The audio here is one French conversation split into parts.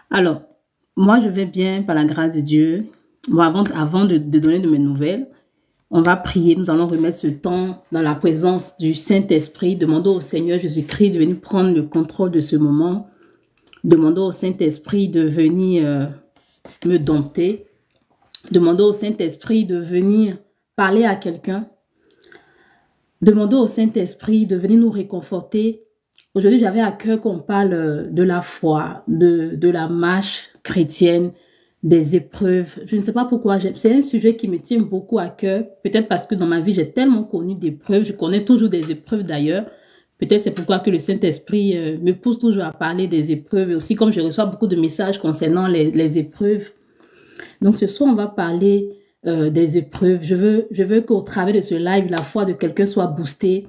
Alors, moi, je vais bien par la grâce de Dieu. Bon, avant de donner de mes nouvelles, on va prier. Nous allons remettre ce temps dans la présence du Saint-Esprit. Demandons au Seigneur Jésus-Christ de venir prendre le contrôle de ce moment. Demandons au Saint-Esprit de venir me dompter. Demandons au Saint-Esprit de venir parler à quelqu'un. Demandons au Saint-Esprit de venir nous réconforter. Aujourd'hui, j'avais à cœur qu'on parle de la foi, de la marche chrétienne, des épreuves. Je ne sais pas pourquoi. C'est un sujet qui me tient beaucoup à cœur. Peut-être parce que dans ma vie, j'ai tellement connu d'épreuves. Je connais toujours des épreuves d'ailleurs. Peut-être c'est pourquoi que le Saint-Esprit me pousse toujours à parler des épreuves. Et aussi comme je reçois beaucoup de messages concernant les épreuves. Donc ce soir, on va parler des épreuves. Je veux qu'au travers de ce live, la foi de quelqu'un soit boostée.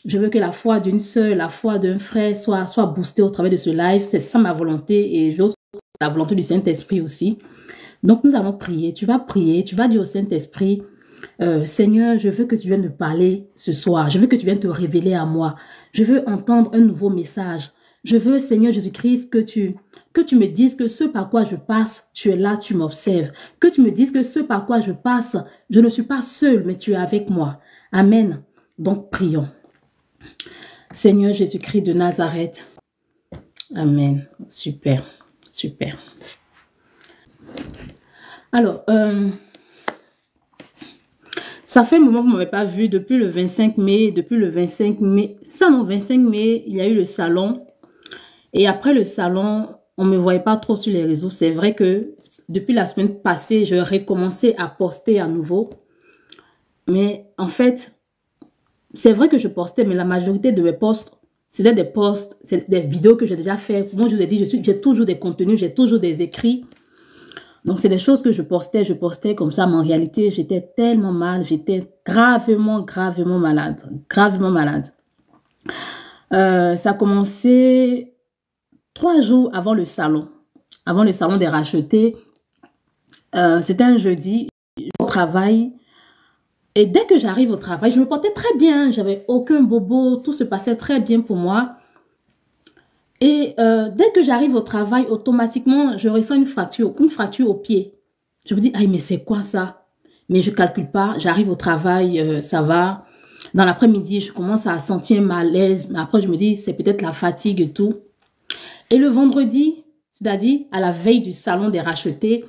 Je veux que la foi d'une sœur, la foi d'un frère soit boostée au travers de ce live. C'est ça ma volonté et j'ose la volonté du Saint-Esprit aussi. Donc nous allons prier. Tu vas prier, tu vas dire au Saint-Esprit, Seigneur, je veux que tu viennes me parler ce soir. Je veux que tu viennes te révéler à moi. Je veux entendre un nouveau message. Je veux, Seigneur Jésus-Christ, que tu me dises que ce par quoi je passe, tu es là, tu m'observes. Que tu me dises que ce par quoi je passe, je ne suis pas seul, mais tu es avec moi. Amen. Donc prions. Seigneur Jésus-Christ de Nazareth. Amen. Super, super. Alors, ça fait un moment que vous ne m'avez pas vu depuis le 25 mai. Depuis le 25 mai, ça non, 25 mai, il y a eu le salon. Et après le salon, on ne me voyait pas trop sur les réseaux. C'est vrai que depuis la semaine passée, je recommencé à poster à nouveau. Mais en fait, c'est vrai que je postais, mais la majorité de mes posts, c'était des posts, c'est des vidéos que j'ai déjà fait. Moi, je vous ai dit, j'ai toujours des contenus, j'ai toujours des écrits. Donc, c'est des choses que je postais comme ça, mais en réalité, j'étais tellement mal, j'étais gravement malade, gravement malade. Ça a commencé 3 jours avant le salon des rachetés. C'était un jeudi, au travail. Et dès que j'arrive au travail, je me portais très bien, j'avais aucun bobo, tout se passait très bien pour moi. Et dès que j'arrive au travail, automatiquement, je ressens une fracture au pied. Je me dis, aïe, mais c'est quoi ça? Mais je ne calcule pas, j'arrive au travail, ça va. Dans l'après-midi, je commence à sentir un malaise, mais après, je me dis, c'est peut-être la fatigue et tout. Et le vendredi, c'est-à-dire à la veille du salon des rachetés,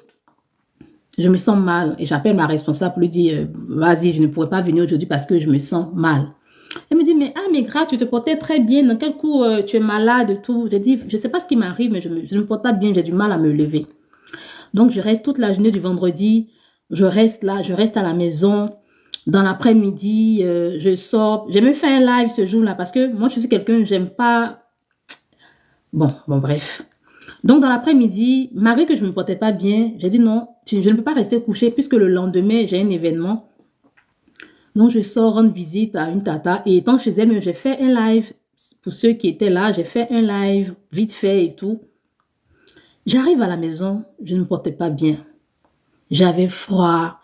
je me sens mal. Et j'appelle ma responsable pour lui dire, vas-y, je ne pourrais pas venir aujourd'hui parce que je me sens mal. Elle me dit, mais grâce, tu te portais très bien. Dans quel coup tu es malade et tout? J'ai dit, je ne sais pas ce qui m'arrive, mais je ne me porte pas bien. J'ai du mal à me lever. Donc, je reste toute la journée du vendredi. Je reste là, je reste à la maison. Dans l'après-midi, je sors. J'ai même fait un live ce jour-là parce que moi, je suis quelqu'un, j'aime pas... Bon, bref. Donc, dans l'après-midi, malgré que je ne me portais pas bien, j'ai dit non, je ne peux pas rester couchée puisque le lendemain, j'ai un événement. Donc, je sors rendre visite à une tata et étant chez elle, j'ai fait un live. Pour ceux qui étaient là, j'ai fait un live vite fait et tout. J'arrive à la maison, je ne me portais pas bien. J'avais froid,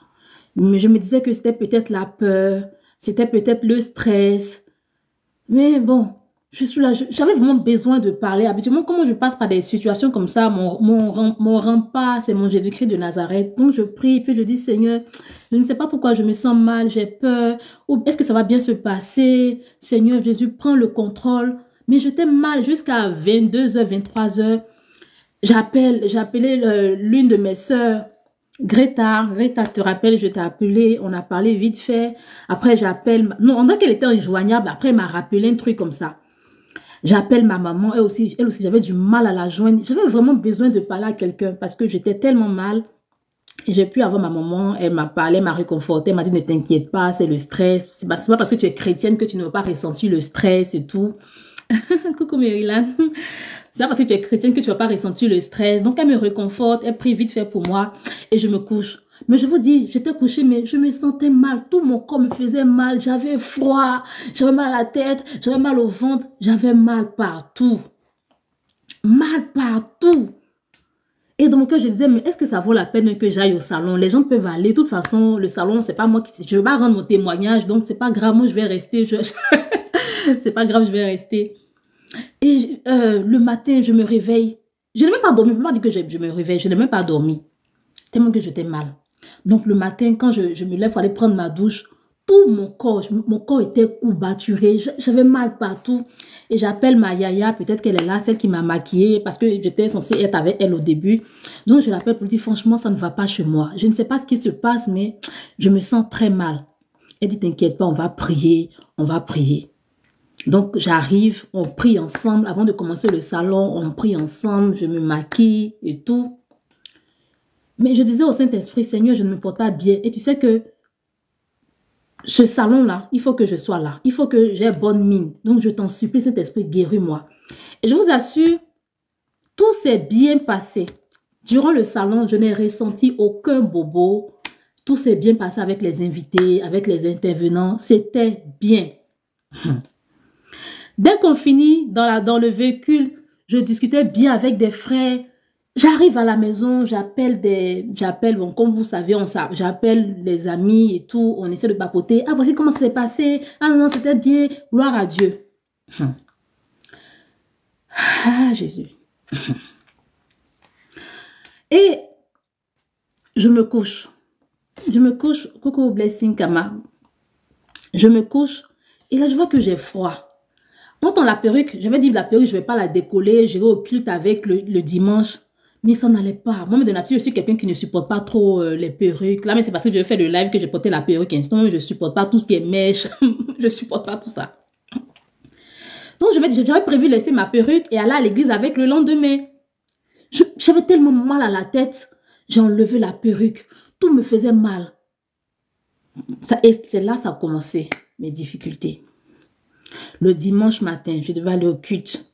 mais je me disais que c'était peut-être la peur, c'était peut-être le stress. Mais bon, je suis là, j'avais vraiment besoin de parler. Habituellement, comment je passe par des situations comme ça, mon rempart, c'est mon Jésus-Christ de Nazareth. Donc, je prie, puis je dis, Seigneur, je ne sais pas pourquoi je me sens mal, j'ai peur. Ou est-ce que ça va bien se passer? Seigneur Jésus, prends le contrôle. Mais j'étais mal jusqu'à 22h, 23h. J'appelais l'une de mes sœurs, Greta, te rappelle, je t'ai appelé, on a parlé vite fait. Après, j'appelle, non, on dirait qu'elle était injoignable. Après, elle m'a rappelé un truc comme ça. J'appelle ma maman, elle aussi j'avais du mal à la joindre. J'avais vraiment besoin de parler à quelqu'un parce que j'étais tellement mal. Et j'ai pu avoir ma maman, elle m'a parlé, elle m'a réconforté, elle m'a dit ne t'inquiète pas, c'est le stress. C'est pas parce que tu es chrétienne que tu ne vas pas ressentir le stress et tout. Coucou Maryland. C'est pas parce que tu es chrétienne que tu vas pas ressentir le stress. Donc elle me réconforte, elle prie vite fait pour moi et je me couche. Mais je vous dis, j'étais couchée, mais je me sentais mal. Tout mon corps me faisait mal. J'avais froid, j'avais mal à la tête, j'avais mal au ventre, j'avais mal partout. Mal partout. Et dans mon cœur, je disais, mais est-ce que ça vaut la peine que j'aille au salon? Les gens peuvent aller. De toute façon, le salon, c'est pas moi qui... Je vais pas rendre mon témoignage, donc c'est pas grave. Moi, je vais rester. C'est pas grave, je vais rester. Et le matin, je me réveille. Je n'ai même pas dormi. Je ne peux pas dire que je me réveille. Je n'ai même pas dormi. Tellement que j'étais mal. Donc, le matin, quand je me lève pour aller prendre ma douche, tout mon corps était courbaturé. J'avais mal partout. Et j'appelle ma yaya, peut-être qu'elle est là, celle qui m'a maquillée, parce que j'étais censée être avec elle au début. Donc, je l'appelle pour lui dire, franchement, ça ne va pas chez moi. Je ne sais pas ce qui se passe, mais je me sens très mal. Elle dit, t'inquiète pas, on va prier, on va prier. Donc, j'arrive, on prie ensemble. Avant de commencer le salon, on prie ensemble, je me maquille et tout. Mais je disais au Saint-Esprit, Seigneur, je ne me porte pas bien. Et tu sais que ce salon-là, il faut que je sois là. Il faut que j'ai bonne mine. Donc, je t'en supplie, Saint-Esprit, guéris-moi. Et je vous assure, tout s'est bien passé. Durant le salon, je n'ai ressenti aucun bobo. Tout s'est bien passé avec les invités, avec les intervenants. C'était bien. Dès qu'on finit dans le véhicule, je discutais bien avec des frères. J'arrive à la maison, bon, comme vous savez, j'appelle les amis et tout, on essaie de papoter. Ah, voici comment ça s'est passé. Ah non, c'était bien. Gloire à Dieu. Ah, Jésus. Et je me couche. Coucou Blessing Kama. Je me couche et là, je vois que j'ai froid. Pourtant, la perruque, j'avais dit la perruque, je ne vais pas la décoller, j'irai au culte avec le dimanche. Mais ça n'allait pas. Moi, de nature, je suis quelqu'un qui ne supporte pas trop les perruques. Là, mais c'est parce que je fais le live que j'ai porté la perruque instant. Je ne supporte pas tout ce qui est mèche. Je ne supporte pas tout ça. Donc, j'avais prévu laisser ma perruque et aller à l'église avec le lendemain. J'avais tellement mal à la tête. J'ai enlevé la perruque. Tout me faisait mal. Et c'est là que ça a commencé, mes difficultés. Le dimanche matin, je devais aller au culte.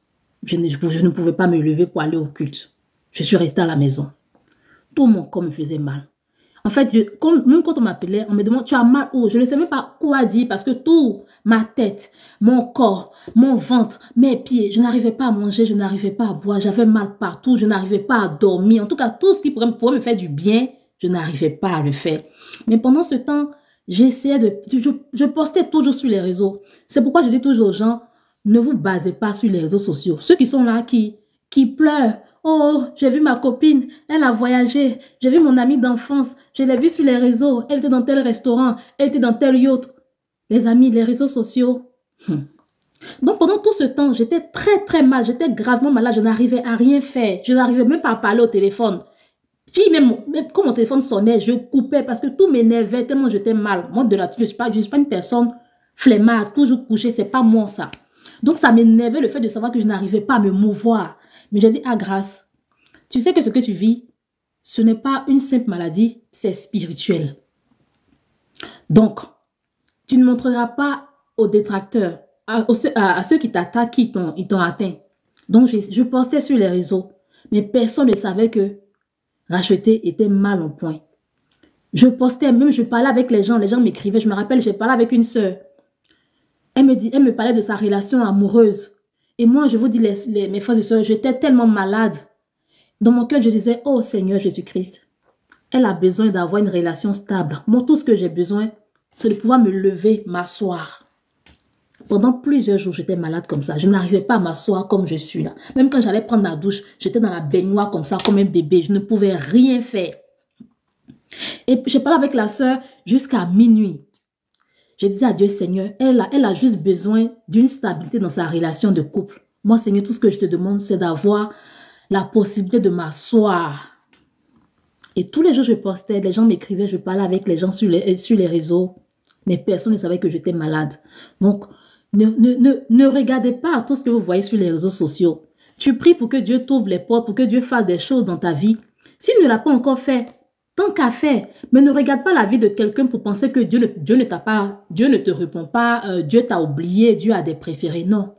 Je ne pouvais pas me lever pour aller au culte. Je suis restée à la maison. Tout mon corps me faisait mal. En fait, même quand on m'appelait, on me demandait, tu as mal où? Je ne sais même pas quoi dire parce que tout, ma tête, mon corps, mon ventre, mes pieds, je n'arrivais pas à manger, je n'arrivais pas à boire, j'avais mal partout, je n'arrivais pas à dormir. En tout cas, tout ce qui pourrait me faire du bien, je n'arrivais pas à le faire. Mais pendant ce temps, j'essayais je postais toujours sur les réseaux. C'est pourquoi je dis toujours aux gens, ne vous basez pas sur les réseaux sociaux. Ceux qui sont là, qui pleurent. Oh, j'ai vu ma copine, elle a voyagé. J'ai vu mon amie d'enfance, je l'ai vue sur les réseaux. Elle était dans tel restaurant, elle était dans tel yacht. Les amis, les réseaux sociaux. Donc, pendant tout ce temps, j'étais très, très mal. J'étais gravement malade. Je n'arrivais à rien faire. Je n'arrivais même pas à parler au téléphone. Puis, même quand mon téléphone sonnait, je coupais parce que tout m'énervait tellement j'étais mal. Moi, de la je ne suis pas une personne flemmarde, toujours couchée. C'est pas moi, ça. Donc, ça m'énervait le fait de savoir que je n'arrivais pas à me mouvoir. Mais j'ai dit, ah grâce, tu sais que ce que tu vis, ce n'est pas une simple maladie, c'est spirituel. Donc, tu ne montreras pas aux détracteurs, à ceux qui t'attaquent, qui t'ont atteint. Donc, je postais sur les réseaux, mais personne ne savait que racheter était mal en point. Je postais, même je parlais avec les gens m'écrivaient. Je me rappelle, j'ai parlé avec une sœur. Elle me parlait de sa relation amoureuse. Et moi, je vous dis, mes frères et sœurs, j'étais tellement malade. Dans mon cœur, je disais, oh Seigneur Jésus-Christ, elle a besoin d'avoir une relation stable. Moi, tout ce que j'ai besoin, c'est de pouvoir me lever, m'asseoir. Pendant plusieurs jours, j'étais malade comme ça. Je n'arrivais pas à m'asseoir comme je suis là. Même quand j'allais prendre ma douche, j'étais dans la baignoire comme ça, comme un bébé. Je ne pouvais rien faire. Et je parlais avec la sœur jusqu'à minuit. Je disais à Dieu, Seigneur, elle a juste besoin d'une stabilité dans sa relation de couple. Moi, Seigneur, tout ce que je te demande, c'est d'avoir la possibilité de m'asseoir. Et tous les jours, je postais, les gens m'écrivaient, je parlais avec les gens sur les réseaux, mais personne ne savait que j'étais malade. Donc, ne regardez pas tout ce que vous voyez sur les réseaux sociaux. Tu pries pour que Dieu t'ouvre les portes, pour que Dieu fasse des choses dans ta vie. S'il ne l'a pas encore fait, tant qu'à faire, mais ne regarde pas la vie de quelqu'un pour penser que Dieu ne te répond pas, Dieu t'a oublié, Dieu a des préférés. Non.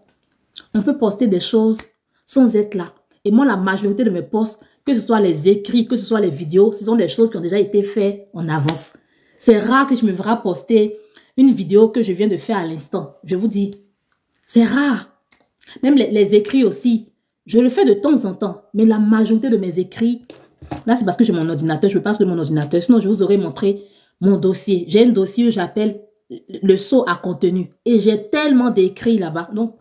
On peut poster des choses sans être là. Et moi, la majorité de mes posts, que ce soit les écrits, que ce soit les vidéos, ce sont des choses qui ont déjà été faites en avance. C'est rare que je me verrai poster une vidéo que je viens de faire à l'instant. Je vous dis, c'est rare. Même les écrits aussi, je le fais de temps en temps. Mais la majorité de mes écrits, là, c'est parce que j'ai mon ordinateur. Je peux pas sur mon ordinateur. Sinon, je vous aurais montré mon dossier. J'ai un dossier que j'appelle le saut à contenu. Et j'ai tellement d'écrits là-bas. Donc,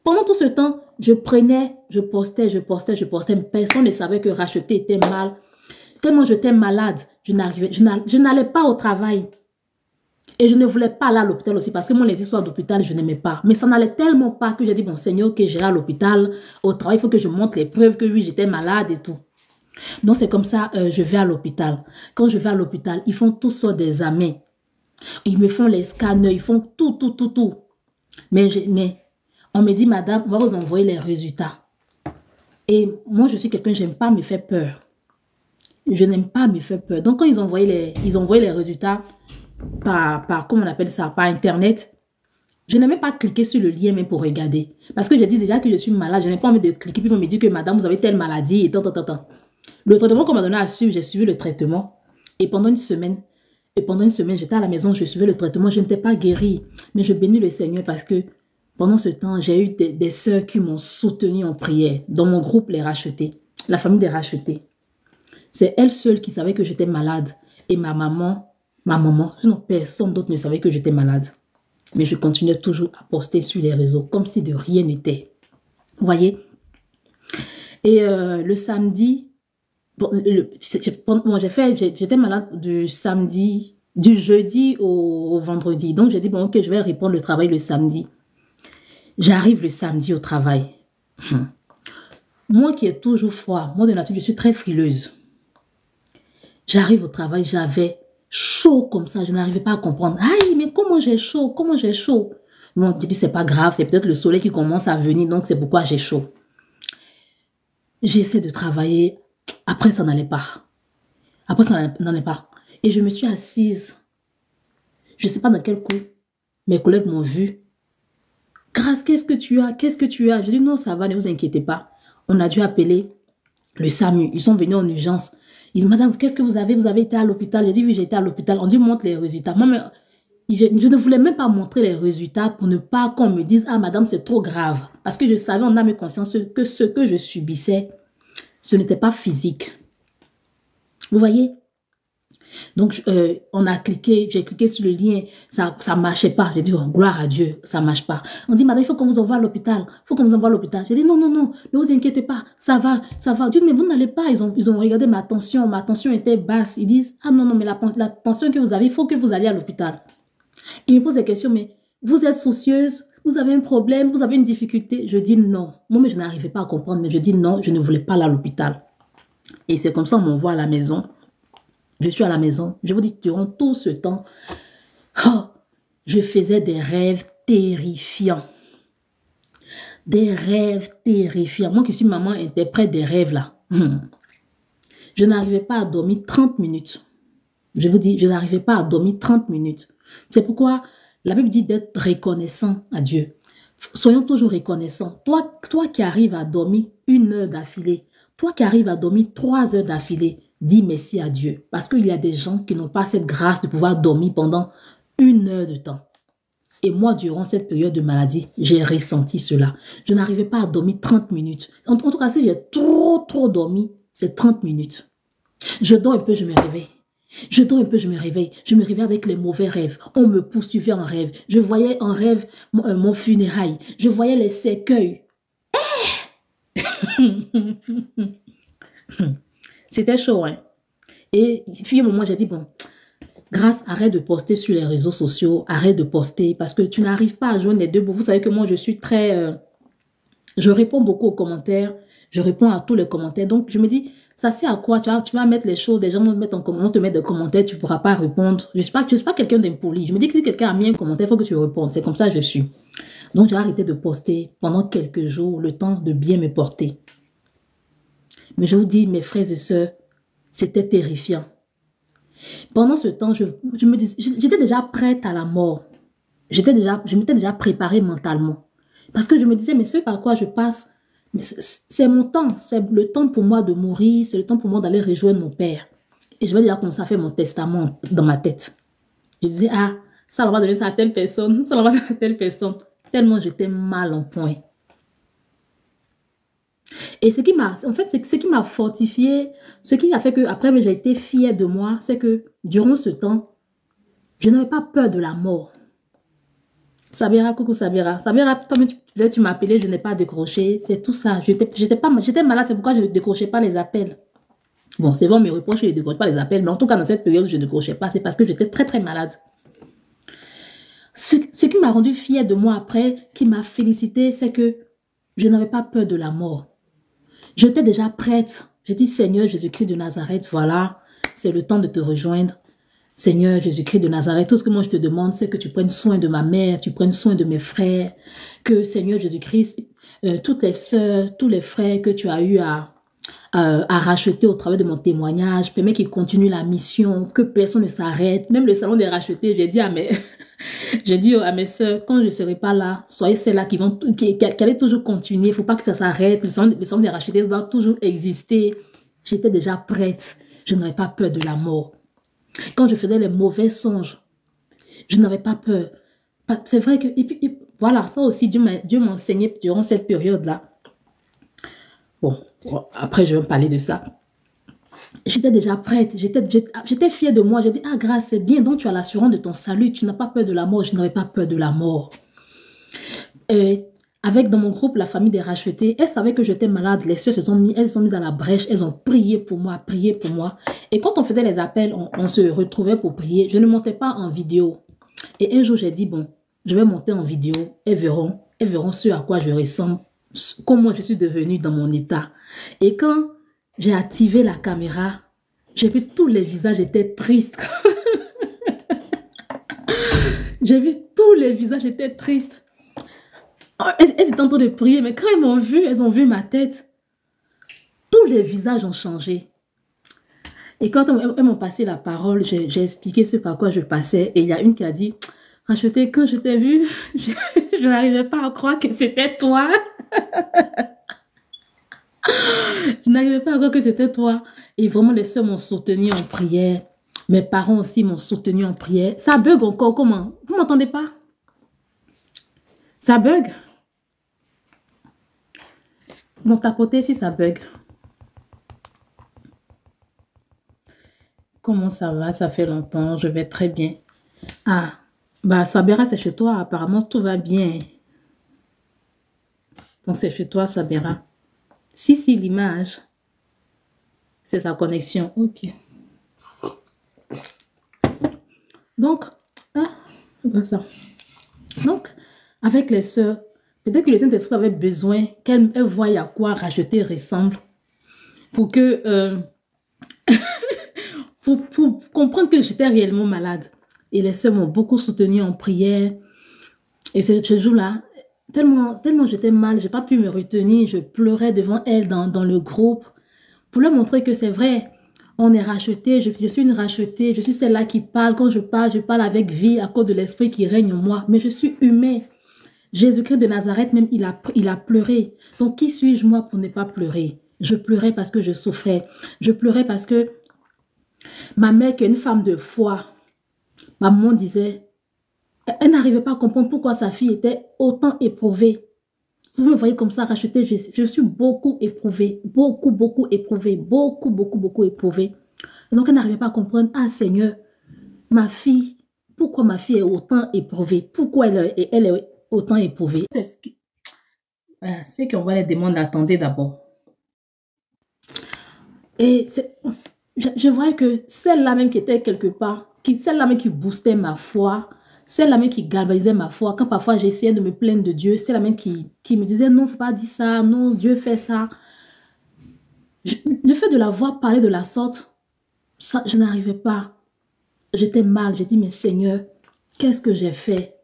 Pendant tout ce temps, je prenais, je postais, je postais, je postais. Personne ne savait que racheter était mal. Tellement j'étais malade, je n'allais pas au travail. Et je ne voulais pas aller à l'hôpital aussi parce que moi, les histoires d'hôpital, je n'aimais pas. Mais ça n'allait tellement pas que j'ai dit, bon Seigneur, que j'irai à l'hôpital, au travail, il faut que je montre les preuves que oui, j'étais malade et tout. Donc c'est comme ça, je vais à l'hôpital. Quand je vais à l'hôpital, ils font tout ça des examens. Ils me font les scanners, ils font tout, tout, tout, tout. Mais on me dit, madame, on va vous envoyer les résultats. Et moi, je suis quelqu'un, je n'aime pas me faire peur. Je n'aime pas me faire peur. Donc, quand ils ont envoyé les résultats comment on appelle ça, par Internet, je n'ai même pas cliqué sur le lien même pour regarder. Parce que j'ai dit déjà que je suis malade, je n'ai pas envie de cliquer, puis ils vont me dire que madame, vous avez telle maladie, et tant. Le traitement qu'on m'a donné à suivre, j'ai suivi le traitement. Et pendant une semaine, j'étais à la maison, je suivais le traitement, je n'étais pas guérie. Mais je bénis le Seigneur parce que pendant ce temps, j'ai eu des sœurs qui m'ont soutenue en prière. Dans mon groupe, les rachetés, la famille des rachetés. C'est elle seule qui savait que j'étais malade. Et ma maman, sinon personne d'autre ne savait que j'étais malade. Mais je continuais toujours à poster sur les réseaux, comme si de rien n'était. Vous voyez? Et le samedi, j'étais malade du jeudi au vendredi. Donc, j'ai dit, bon, ok, je vais reprendre le travail le samedi. J'arrive le samedi au travail. Moi qui ai toujours froid, moi de nature, je suis très frileuse. J'arrive au travail, j'avais chaud comme ça, je n'arrivais pas à comprendre. Aïe, mais comment j'ai chaud? Comment j'ai chaud? Bon, je dis, c'est pas grave, c'est peut-être le soleil qui commence à venir, donc c'est pourquoi j'ai chaud. J'essaie de travailler, après ça n'allait pas. Après ça n'allait pas. Et je me suis assise. Je ne sais pas dans quel coup, mes collègues m'ont vu. Grâce, qu'est-ce que tu as? Qu'est-ce que tu as? Je dis, non, ça va, ne vous inquiétez pas. On a dû appeler le SAMU. Ils sont venus en urgence. Ils disent, madame, qu'est-ce que vous avez? Vous avez été à l'hôpital? J'ai dit, oui, j'ai été à l'hôpital. On dit, montre les résultats. Moi, mais, je ne voulais même pas montrer les résultats pour ne pas qu'on me dise, ah, madame, c'est trop grave. Parce que je savais en âme et conscience que ce que je subissais, ce n'était pas physique. Vous voyez? Donc, j'ai cliqué sur le lien, ça ne marchait pas. J'ai dit, oh, gloire à Dieu, ça ne marche pas. On dit, madame, il faut qu'on vous envoie à l'hôpital. Il faut qu'on vous envoie à l'hôpital. J'ai dit, non, non, non, ne vous inquiétez pas, ça va, ça va. Dieu, mais vous n'allez pas. Ils ont regardé ma tension était basse. Ils disent, ah non, non, mais la tension que vous avez, il faut que vous alliez à l'hôpital. Ils me posent des questions, mais vous êtes soucieuse, vous avez un problème, vous avez une difficulté. Je dis non. Moi, mais je n'arrivais pas à comprendre, mais je dis non, je ne voulais pas aller à l'hôpital. Et c'est comme ça qu'on m'envoie à la maison. Je suis à la maison. Je vous dis, durant tout ce temps, je faisais des rêves terrifiants. Des rêves terrifiants. Moi qui suis maman interprète des rêves là. Je n'arrivais pas à dormir 30 minutes. Je vous dis, je n'arrivais pas à dormir 30 minutes. C'est pourquoi la Bible dit d'être reconnaissant à Dieu. Soyons toujours reconnaissants. Toi qui arrives à dormir 1 heure d'affilée, toi qui arrives à dormir 3 heures d'affilée, dis merci à Dieu. Parce qu'il y a des gens qui n'ont pas cette grâce de pouvoir dormir pendant 1 heure de temps. Et moi, durant cette période de maladie, j'ai ressenti cela. Je n'arrivais pas à dormir 30 minutes. En tout cas, si j'ai trop dormi, c'est 30 minutes. Je dors un peu, je me réveille. Je dors un peu, je me réveille. Je me réveille avec les mauvais rêves. On me poursuivait en rêve. Je voyais en rêve mon funérail. Je voyais les cercueils. C'était chaud, hein. Et puis, au moment, j'ai dit, bon, grâce, arrête de poster sur les réseaux sociaux, arrête de poster, parce que tu n'arrives pas à joindre les deux bouts. Vous savez que moi, je suis très... je réponds beaucoup aux commentaires, je réponds à tous les commentaires. Donc, je me dis, ça sert à quoi? Tu vas mettre les choses, des gens vont te mettre des commentaires, tu ne pourras pas répondre. Je ne suis pas quelqu'un d'impoli. Je me dis que si quelqu'un a mis un commentaire, il faut que tu répondes. C'est comme ça que je suis. Donc, j'ai arrêté de poster pendant quelques jours, le temps de bien me porter. Mais je vous dis, mes frères et sœurs, c'était terrifiant. Pendant ce temps, je me disais, j'étais déjà prête à la mort. Je m'étais déjà préparée mentalement. Parce que je me disais, mais ce par quoi je passe, c'est mon temps. C'est le temps pour moi de mourir. C'est le temps pour moi d'aller rejoindre mon père. Et je vais déjà commencer à faire mon testament dans ma tête. Je disais, ah, ça on va donner ça à telle personne. Ça on va donner à telle personne. Tellement j'étais mal en point. Et ce qui m'a fortifié, ce qui a fait que après j'ai été fière de moi, c'est que durant ce temps, je n'avais pas peur de la mort. Sabira, coucou Sabira. Sabira, tu m'as appelé, je n'ai pas décroché. C'est tout ça. J'étais malade, c'est pourquoi je ne décrochais pas les appels. Bon, c'est bon, mes reproches, je ne décroche pas les appels. Mais en tout cas, dans cette période, je ne décrochais pas. C'est parce que j'étais très, très malade. Ce qui m'a rendu fière de moi après, qui m'a félicité, c'est que je n'avais pas peur de la mort. J'étais déjà prête. J'ai dit, Seigneur Jésus-Christ de Nazareth, voilà, c'est le temps de te rejoindre. Seigneur Jésus-Christ de Nazareth, tout ce que moi je te demande, c'est que tu prennes soin de ma mère, tu prennes soin de mes frères, que Seigneur Jésus-Christ, toutes les sœurs, tous les frères que tu as eu à racheter au travers de mon témoignage, permets qu'ils continuent la mission, que personne ne s'arrête. Même le salon des rachetés, j'ai dit à mes sœurs, quand je ne serai pas là, soyez celles-là qui allaient toujours continuer. Il ne faut pas que ça s'arrête. Le salon des rachetés doit toujours exister. J'étais déjà prête. Je n'avais pas peur de la mort. Quand je faisais les mauvais songes, je n'avais pas peur. C'est vrai que, et puis, voilà, ça aussi, Dieu m'a enseigné durant cette période-là. Bon, après, je vais parler de ça. J'étais déjà prête, j'étais fière de moi. J'ai dit, ah grâce, c'est bien, donc tu as l'assurance de ton salut, tu n'as pas peur de la mort. Je n'avais pas peur de la mort. Avec dans mon groupe, la famille des rachetés, elles savaient que j'étais malade. Les soeurs elles se sont mises à la brèche, elles ont prié pour moi, prié pour moi. Et quand on faisait les appels, on se retrouvait pour prier. Je ne montais pas en vidéo. Et un jour, j'ai dit, bon, je vais monter en vidéo. Elles verront ce à quoi je ressemble, comment je suis devenue dans mon état. Et quand j'ai activé la caméra, j'ai vu tous les visages étaient tristes. J'ai vu tous les visages étaient tristes. Elles étaient en train de prier, mais quand elles m'ont vu, elles ont vu ma tête. Tous les visages ont changé. Et quand elles m'ont passé la parole, j'ai expliqué ce par quoi je passais. Et il y a une qui a dit, Racheté, quand je t'ai vu, je n'arrivais pas à croire que c'était toi. Je n'arrivais pas à croire que c'était toi. Et vraiment, les sœurs m'ont soutenu en prière. Mes parents aussi m'ont soutenu en prière. Ça bug encore, comment? Vous ne m'entendez pas? Ça bug? Donc, tapotez si ça bug. Comment ça va? Ça fait longtemps, je vais très bien. Ah, bah Sabera, c'est chez toi. Apparemment, tout va bien. Donc, c'est chez toi, Sabera. Si, l'image, c'est sa connexion. Ok. Donc, ça. Donc, avec les sœurs, peut-être que les Saint-Esprit avaient besoin qu'elles voient à quoi Racheté ressemble pour que... pour comprendre que j'étais réellement malade. Et les sœurs m'ont beaucoup soutenue en prière. Et ce jour-là, tellement j'étais mal, je n'ai pas pu me retenir. Je pleurais devant elles dans le groupe pour leur montrer que c'est vrai. On est racheté, je suis une rachetée, je suis celle-là qui parle. Quand je parle avec vie à cause de l'esprit qui règne en moi. Mais je suis humain. Jésus-Christ de Nazareth, même, il a pleuré. Donc, qui suis-je moi pour ne pas pleurer? Je pleurais parce que je souffrais. Je pleurais parce que ma mère, qui est une femme de foi, ma maman disait, elle n'arrivait pas à comprendre pourquoi sa fille était autant éprouvée. Vous me voyez comme ça, Rachetée, je suis beaucoup éprouvée, beaucoup éprouvée, beaucoup éprouvée. Donc, elle n'arrivait pas à comprendre, ah Seigneur, ma fille, pourquoi ma fille est autant éprouvée? Pourquoi elle est autant éprouvée? C'est qu'on va les demander, attendez d'abord. Et je voyais que celle-là même qui était quelque part, celle-là même qui boostait ma foi, celle-là même qui galvanisait ma foi, quand parfois j'essayais de me plaindre de Dieu, c'est la même qui me disait non, faut pas dire ça, non, Dieu fait ça. Le fait de la voir parler de la sorte, ça, je n'arrivais pas. J'étais mal, j'ai dit mais Seigneur, qu'est-ce que j'ai fait?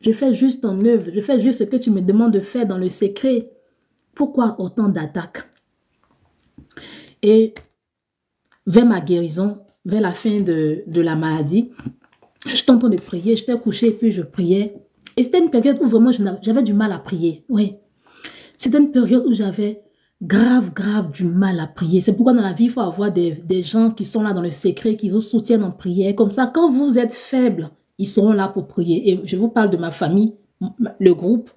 Je fais juste ton œuvre, je fais juste ce que tu me demandes de faire dans le secret. Pourquoi autant d'attaques? Et vers ma guérison, vers la fin de la maladie, j'étais en train de prier, j'étais couchée et puis je priais. Et c'était une période où vraiment j'avais du mal à prier. Oui. C'était une période où j'avais grave du mal à prier. C'est pourquoi dans la vie, il faut avoir des gens qui sont là dans le secret, qui vous soutiennent en prière. Comme ça, quand vous êtes faible, ils seront là pour prier. Et je vous parle de ma famille, le groupe.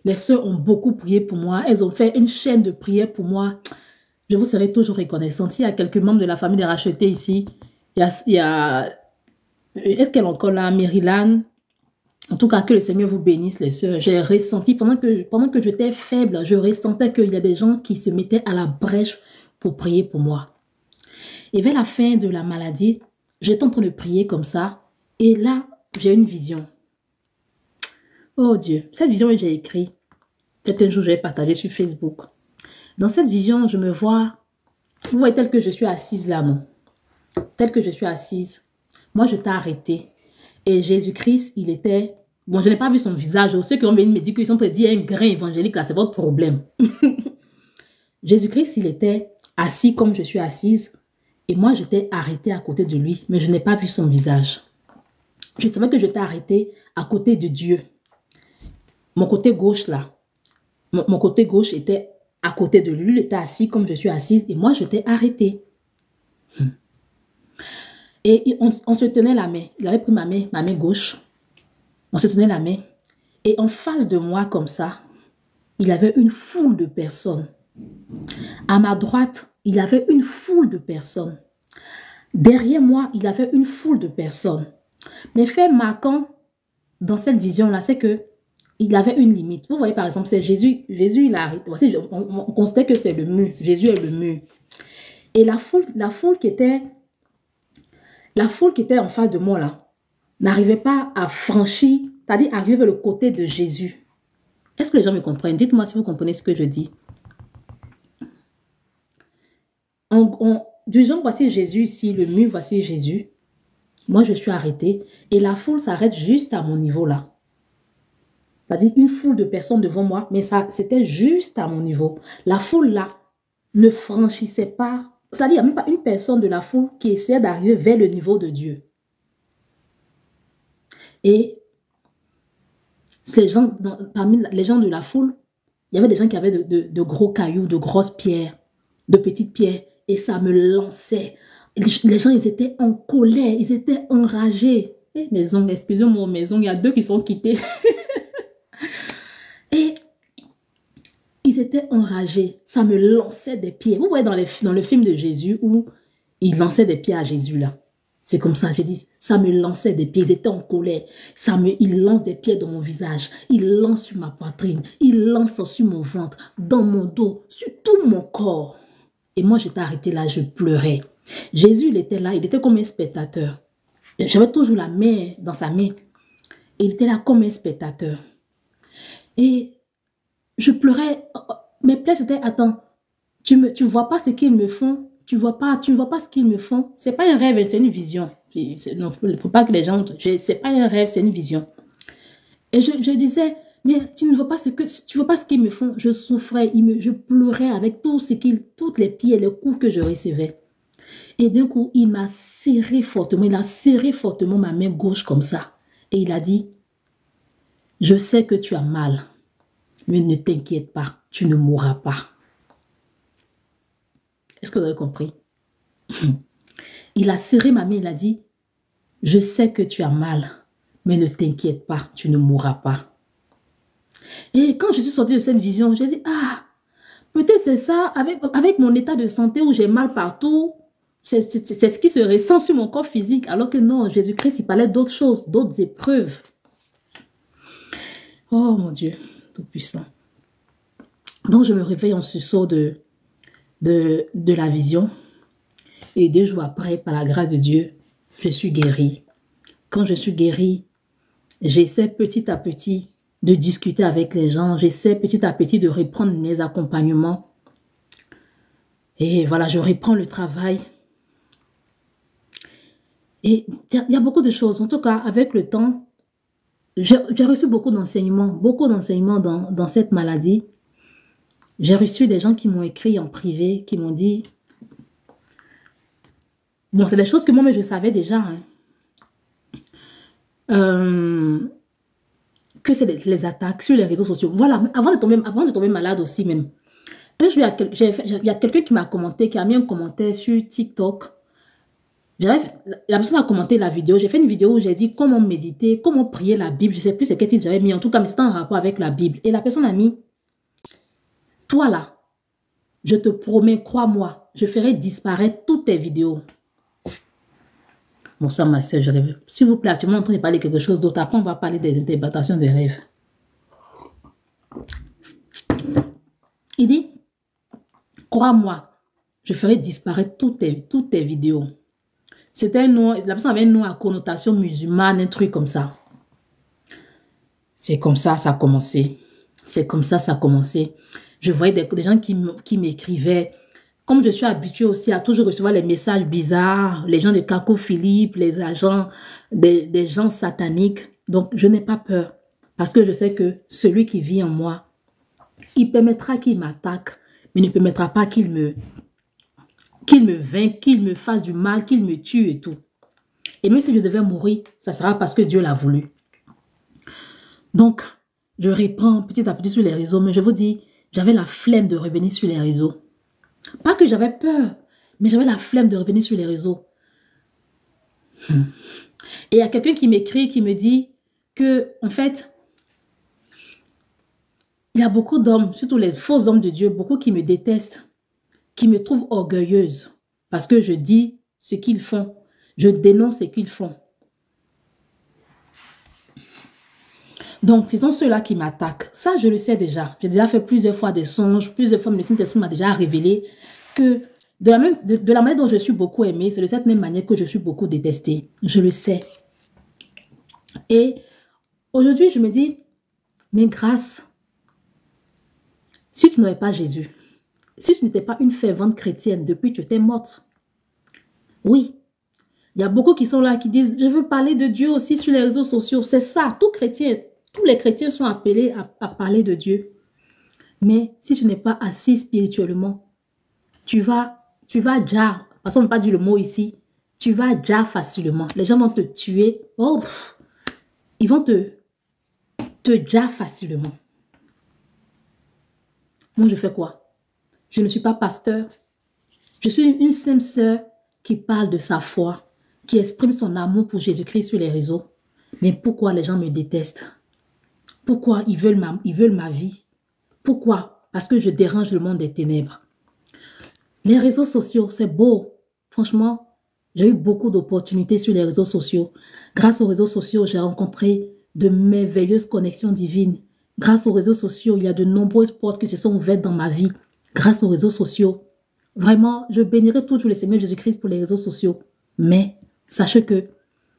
Les sœurs ont beaucoup prié pour moi. Elles ont fait une chaîne de prière pour moi. Je vous serai toujours reconnaissante. Il y a quelques membres de la famille des rachetés ici. Il y a est-ce qu'elle est encore là? Maryland. En tout cas, que le Seigneur vous bénisse, les sœurs. J'ai ressenti, pendant que j'étais faible, je ressentais qu'il y a des gens qui se mettaient à la brèche pour prier pour moi. Et vers la fin de la maladie, j'étais en train de prier comme ça. Et là, j'ai une vision. Oh Dieu, cette vision que j'ai écrite, peut-être un jour je vais partager sur Facebook. Dans cette vision, je me vois, vous voyez tel que je suis assise là, non? Tel que je suis assise. Moi, je t'ai arrêté. Et Jésus-Christ, il était... Bon, je n'ai pas vu son visage. Ceux qui ont venu me dire qu'ils sont très dit, il y a un grain évangélique là, c'est votre problème. Jésus-Christ, il était assis comme je suis assise. Et moi, j'étais arrêtée à côté de lui. Mais je n'ai pas vu son visage. Je savais que j'étais arrêtée à côté de Dieu. Mon côté gauche là. Mon côté gauche était à côté de lui. Il était assis comme je suis assise. Et moi, j'étais arrêtée. Et on se tenait la main. Il avait pris ma main gauche. On se tenait la main. Et en face de moi, comme ça, il y avait une foule de personnes. À ma droite, il y avait une foule de personnes. Derrière moi, il y avait une foule de personnes. Mais fait marquant dans cette vision-là, c'est que il avait une limite. Vous voyez, par exemple, c'est Jésus. Jésus, il a arrêté. Voici, on considère que c'est le mur. Jésus est le mur. Et la foule qui était en face de moi, là, n'arrivait pas à franchir, c'est-à-dire arriver vers le côté de Jésus. Est-ce que les gens me comprennent? Dites-moi si vous comprenez ce que je dis. Du genre, voici Jésus ici, le mur, voici Jésus. Moi, je suis arrêtée. Et la foule s'arrête juste à mon niveau là. C'est-à-dire une foule de personnes devant moi, mais ça, c'était juste à mon niveau. La foule là ne franchissait pas. C'est-à-dire, il n'y a même pas une personne de la foule qui essayait d'arriver vers le niveau de Dieu. Et ces gens, parmi les gens de la foule, il y avait des gens qui avaient de gros cailloux, de grosses pierres, de petites pierres, et ça me lançait. Les gens, ils étaient en colère, ils étaient enragés. Et maison, excusez-moi, maison, il y a 2 qui sont quittés. Et ils étaient enragés. Ça me lançait des pieds. Vous voyez dans le film de Jésus où il lançait des pieds à Jésus là. C'est comme ça, je dis, ça me lançait des pieds, ils étaient en colère. Il lance des pieds dans mon visage, il lance sur ma poitrine, il lance sur mon ventre, dans mon dos, sur tout mon corps. Et moi, j'étais arrêtée là, je pleurais. Jésus, il était là, il était comme un spectateur. J'avais toujours la main dans sa main. Et il était là comme un spectateur. Et je pleurais. Mes plaies étaient, attends, tu vois pas ce qu'ils me font? Tu ne vois pas ce qu'ils me font. Ce n'est pas un rêve, c'est une vision. Il ne faut pas que les gens... Ce n'est pas un rêve, c'est une vision. Et je disais, mais tu ne vois pas ce qu'ils me font. Je souffrais, je pleurais avec toutes les pieds et les coups que je recevais. Et d'un coup, il m'a serré fortement. Il a serré fortement ma main gauche comme ça. Et il a dit, je sais que tu as mal, mais ne t'inquiète pas, tu ne mourras pas. Est-ce que vous avez compris? Il a serré ma main, il a dit, je sais que tu as mal, mais ne t'inquiète pas, tu ne mourras pas. Et quand je suis sortie de cette vision, j'ai dit, ah, peut-être c'est ça, avec mon état de santé où j'ai mal partout, c'est ce qui se ressent sur mon corps physique, alors que non, Jésus-Christ, il parlait d'autres choses, d'autres épreuves. Oh mon Dieu, tout puissant. Donc je me réveille en sursaut de la vision. Et 2 jours après, par la grâce de Dieu, je suis guérie. Quand je suis guérie, j'essaie petit à petit de discuter avec les gens. J'essaie petit à petit de reprendre mes accompagnements. Et voilà, je reprends le travail. Et il y a beaucoup de choses. En tout cas, avec le temps, j'ai reçu beaucoup d'enseignements dans cette maladie. J'ai reçu des gens qui m'ont écrit en privé, qui m'ont dit... Bon, c'est des choses que moi, je savais déjà. Hein. Que c'est les attaques sur les réseaux sociaux. Voilà, avant de tomber malade aussi même. Un jour, il y a quelqu'un qui m'a commenté, qui a mis un commentaire sur TikTok. La personne a commenté la vidéo. J'ai fait une vidéo où j'ai dit comment méditer, comment prier la Bible. Je ne sais plus c'est quel titre j'avais mis. En tout cas, mais c'était en rapport avec la Bible. Et la personne a mis, toi là, je te promets, crois-moi, je ferai disparaître toutes tes vidéos. Bonsoir ma soeur, je rêve. S'il vous plaît, actuellement, on est en train de parler de quelque chose d'autre. Après, on va parler des interprétations des rêves. Il dit, crois-moi, je ferai disparaître toutes tes vidéos. C'était un nom, la personne avait un nom à connotation musulmane, un truc comme ça. C'est comme ça, ça a commencé. C'est comme ça, ça a commencé. Je voyais des gens qui m'écrivaient. Comme je suis habituée aussi à toujours recevoir les messages bizarres, les gens de Caco Philippe, les agents, des gens sataniques. Donc, je n'ai pas peur. Parce que je sais que celui qui vit en moi, il permettra qu'il m'attaque, mais ne permettra pas qu'il me vainque, qu'il me fasse du mal, qu'il me tue et tout. Et même si je devais mourir, ça sera parce que Dieu l'a voulu. Donc, je reprends petit à petit sur les réseaux, mais je vous dis, j'avais la flemme de revenir sur les réseaux. Pas que j'avais peur, mais j'avais la flemme de revenir sur les réseaux. Et il y a quelqu'un qui m'écrit, qui me dit que, en fait, il y a beaucoup d'hommes, surtout les faux hommes de Dieu, beaucoup qui me détestent, qui me trouvent orgueilleuse parce que je dis ce qu'ils font. Je dénonce ce qu'ils font. Donc, ce sont ceux-là qui m'attaquent. Ça, je le sais déjà. J'ai déjà fait plusieurs fois des songes, plusieurs fois, le Saint-Esprit m'a déjà révélé que de la manière dont je suis beaucoup aimée, c'est de cette même manière que je suis beaucoup détestée. Je le sais. Et aujourd'hui, je me dis, mais grâce, si tu n'avais pas Jésus, si tu n'étais pas une fervente chrétienne depuis que tu étais morte, oui, il y a beaucoup qui sont là, qui disent, je veux parler de Dieu aussi sur les réseaux sociaux. C'est ça, tout chrétien, tous les chrétiens sont appelés à parler de Dieu. Mais si tu n'es pas assis spirituellement, tu vas déjà, parce qu'on ne peut pas dire le mot ici, tu vas déjà facilement. Les gens vont te tuer. Oh, ils vont te déjà facilement. Moi, je fais quoi? Je ne suis pas pasteur. Je suis une simple sœur qui parle de sa foi, qui exprime son amour pour Jésus-Christ sur les réseaux. Mais pourquoi les gens me détestent? Pourquoi ils veulent ma vie? Pourquoi? Parce que je dérange le monde des ténèbres. Les réseaux sociaux, c'est beau. Franchement, j'ai eu beaucoup d'opportunités sur les réseaux sociaux. Grâce aux réseaux sociaux, j'ai rencontré de merveilleuses connexions divines. Grâce aux réseaux sociaux, il y a de nombreuses portes qui se sont ouvertes dans ma vie. Grâce aux réseaux sociaux. Vraiment, je bénirai toujours le Seigneur Jésus-Christ pour les réseaux sociaux. Mais sachez que,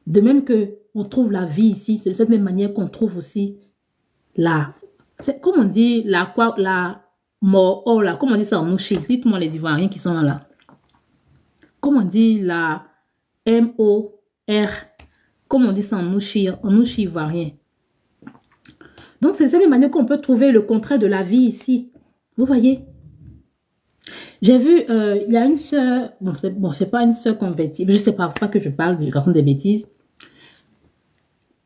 de même qu'on trouve la vie ici, c'est de cette même manière qu'on trouve aussi comme on dit, la mort, oh là, comment on dit ça en Ouchi? Dites-moi les Ivoiriens qui sont là. Comment on dit la M-O-R? Comment on dit ça en Ouchi ivoirien? Donc, c'est de cette même manière qu'on peut trouver le contraire de la vie ici. Vous voyez? J'ai vu, il y a une sœur, bon, c'est pas une sœur convertie, je sais pas que je parle, je raconte des bêtises.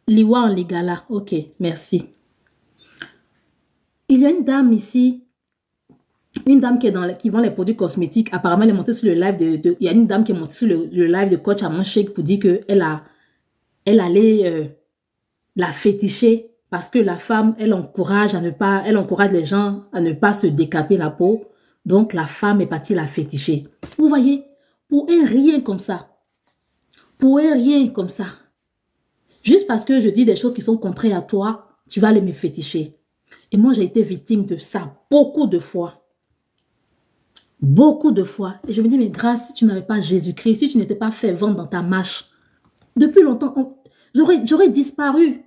Liwa en Ligala, ok, merci. Il y a une dame ici, une dame qui vend les produits cosmétiques. Apparemment, elle est montée sur le live il y a une dame qui est montée sur le live de Coach Amon Sheikh pour dire qu'elle allait la féticher parce que la femme, elle encourage les gens à ne pas se décaper la peau. Donc, la femme est partie la féticher. Vous voyez, pour un rien comme ça. Pour un rien comme ça. Juste parce que je dis des choses qui sont contraires à toi, tu vas aller me féticher. Et moi, j'ai été victime de ça beaucoup de fois. Beaucoup de fois. Et je me dis, mais grâce, si tu n'avais pas Jésus-Christ, si tu n'étais pas fervente dans ta marche, depuis longtemps, j'aurais disparu.